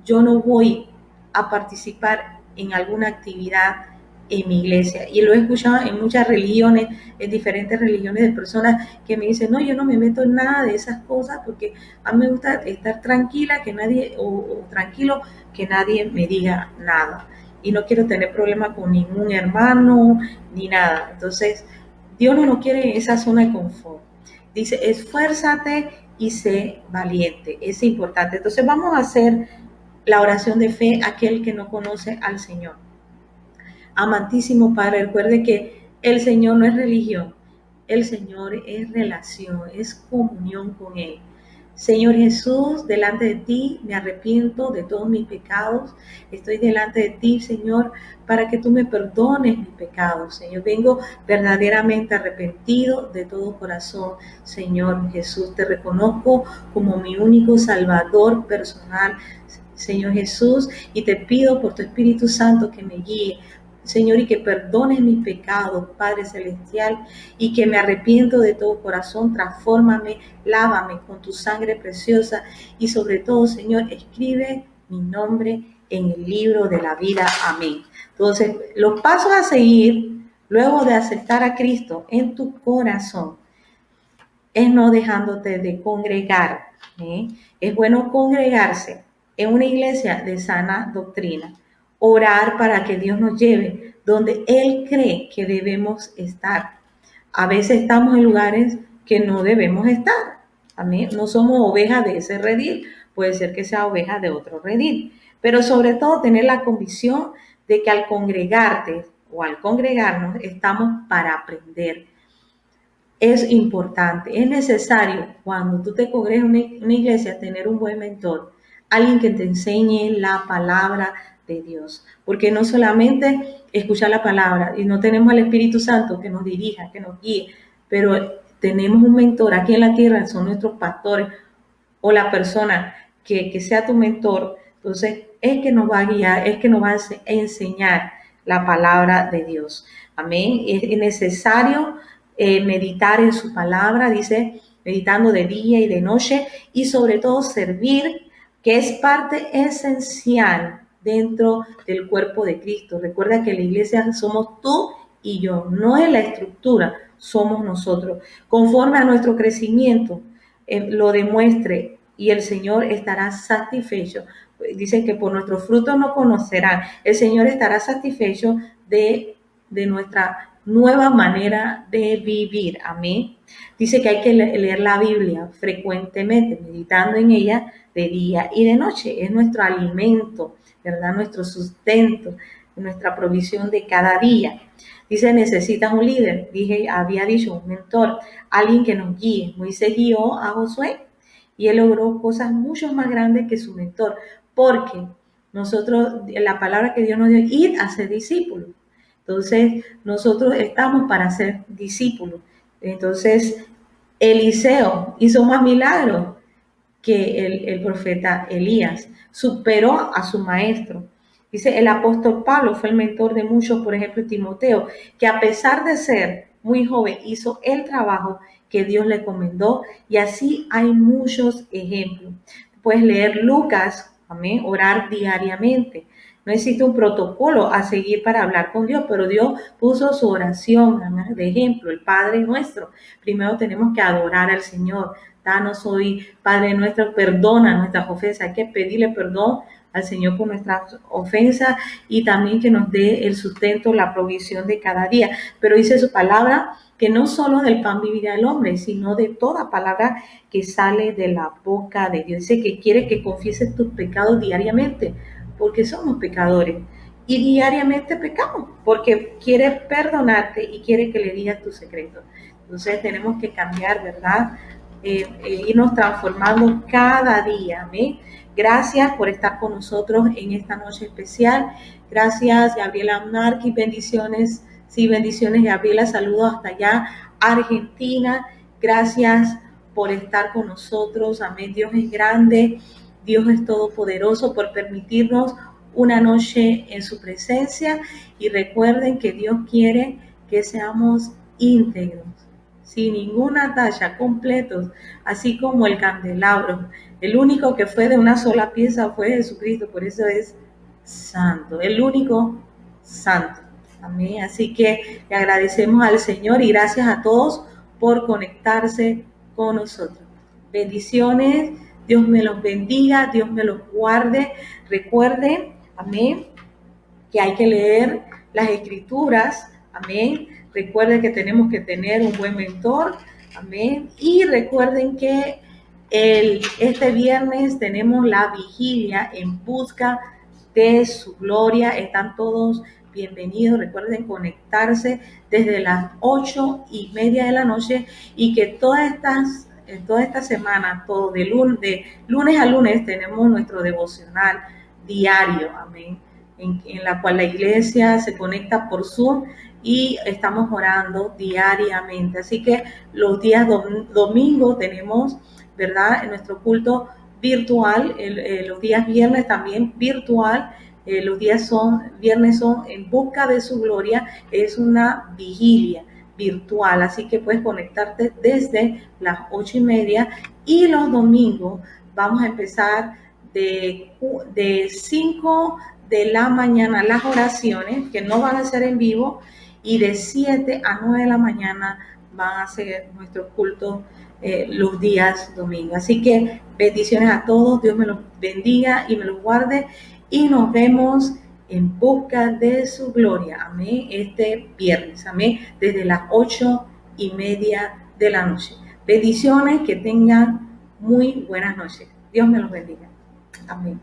yo no voy a participar en alguna actividad en mi iglesia. Y lo he escuchado en muchas religiones, en diferentes religiones, de personas que me dicen, no, yo no me meto en nada de esas cosas porque a mí me gusta estar tranquila, que nadie, o tranquilo, que nadie me diga nada. Y no quiero tener problemas con ningún hermano ni nada. Entonces, Dios no nos quiere en esa zona de confort. Dice, esfuérzate y sé valiente. Es importante. Entonces vamos a hacer la oración de fe a aquel que no conoce al Señor. Amantísimo Padre, recuerde que el Señor no es religión, el Señor es relación, es comunión con Él. Señor Jesús, delante de ti me arrepiento de todos mis pecados. Estoy delante de ti, Señor, para que tú me perdones mis pecados. Señor, vengo verdaderamente arrepentido de todo corazón. Señor Jesús, te reconozco como mi único Salvador personal. Señor Jesús, y te pido por tu Espíritu Santo que me guíe, Señor, y que perdones mis pecados, Padre Celestial, y que me arrepiento de todo corazón. Transfórmame, lávame con tu sangre preciosa, y sobre todo, Señor, escribe mi nombre en el libro de la vida. Amén. Entonces, los pasos a seguir luego de aceptar a Cristo en tu corazón es no dejándote de congregar. Es bueno congregarse en una iglesia de sana doctrina, orar para que Dios nos lleve donde Él cree que debemos estar. A veces estamos en lugares que no debemos estar. Amén. No somos ovejas de ese redil, puede ser que sea oveja de otro redil, pero sobre todo tener la convicción de que al congregarte o al congregarnos estamos para aprender. Es importante, es necesario cuando tú te congregas en una iglesia tener un buen mentor, alguien que te enseñe la palabra de Dios, porque no solamente escuchar la palabra y no tenemos al Espíritu Santo que nos dirija, que nos guíe, pero tenemos un mentor aquí en la tierra, son nuestros pastores o la persona que sea tu mentor. Entonces es que nos va a guiar, es que nos va a enseñar la palabra de Dios. Amén. Es necesario meditar en su palabra, dice, meditando de día y de noche, y sobre todo servir, que es parte esencial dentro del cuerpo de Cristo. Recuerda que la iglesia somos tú y yo, no es la estructura, somos nosotros. Conforme a nuestro crecimiento, lo demuestre y el Señor estará satisfecho. Dicen que por nuestros frutos nos conocerán. El Señor estará satisfecho de nuestra nueva manera de vivir. Amén. Dice que hay que leer la Biblia frecuentemente, meditando en ella de día y de noche. Es nuestro alimento, ¿verdad? Nuestro sustento, nuestra provisión de cada día. Dice, necesitas un líder. Había dicho, un mentor, alguien que nos guíe. Moisés guió a Josué y él logró cosas mucho más grandes que su mentor, porque nosotros, la palabra que Dios nos dio, ir a ser discípulos. Entonces, nosotros estamos para ser discípulos. Entonces, Eliseo hizo más milagros que el profeta Elías, superó a su maestro. Dice, el apóstol Pablo fue el mentor de muchos, por ejemplo, Timoteo, que a pesar de ser muy joven, hizo el trabajo que Dios le encomendó, y así hay muchos ejemplos. Puedes leer Lucas, amén, orar diariamente. No existe un protocolo a seguir para hablar con Dios, pero Dios puso su oración de ejemplo, el Padre nuestro. Primero tenemos que adorar al Señor. Danos hoy, Padre nuestro, perdona nuestras ofensas. Hay que pedirle perdón al Señor por nuestras ofensas, y también que nos dé el sustento, la provisión de cada día. Pero dice su palabra que no solo del pan vivirá el hombre, sino de toda palabra que sale de la boca de Dios. Dice que quiere que confieses tus pecados diariamente, porque somos pecadores y diariamente pecamos, porque quiere perdonarte y quiere que le digas tus secretos. Entonces tenemos que cambiar, ¿verdad? irnos transformando cada día. Amén. Gracias por estar con nosotros en esta noche especial. Gracias, Gabriela Marqui. Bendiciones. Sí, bendiciones, Gabriela. Saludos hasta allá, Argentina. Gracias por estar con nosotros. Amén. Dios es grande. Dios es todopoderoso por permitirnos una noche en su presencia. Y recuerden que Dios quiere que seamos íntegros, sin ninguna talla, completos, así como el candelabro. El único que fue de una sola pieza fue Jesucristo, por eso es santo, el único santo. Amén. Así que le agradecemos al Señor y gracias a todos por conectarse con nosotros. Bendiciones, Dios me los bendiga, Dios me los guarde. Recuerden, amén, que hay que leer las escrituras, amén. Recuerden que tenemos que tener un buen mentor, amén. Y recuerden que este viernes tenemos la vigilia en busca de su gloria. Están todos bienvenidos. Recuerden conectarse desde las 8:30 de la noche y que toda esta semana, todo de lunes a lunes, tenemos nuestro devocional diario, amén, en la cual la iglesia se conecta por Zoom y estamos orando diariamente. Así que los días domingos tenemos, ¿verdad?, en nuestro culto virtual, los días viernes también virtual, los días viernes son en busca de su gloria, es una vigilia virtual, así que puedes conectarte desde las 8:30 y los domingos vamos a empezar de 5 de la mañana las oraciones, que no van a ser en vivo, y de 7 a 9 de la mañana van a ser nuestros cultos los días domingos. Así que bendiciones a todos, Dios me los bendiga y me los guarde, y nos vemos en busca de su gloria, amén, este viernes, amén, desde las 8:30 de la noche. Bendiciones, que tengan muy buenas noches. Dios me los bendiga. Amén.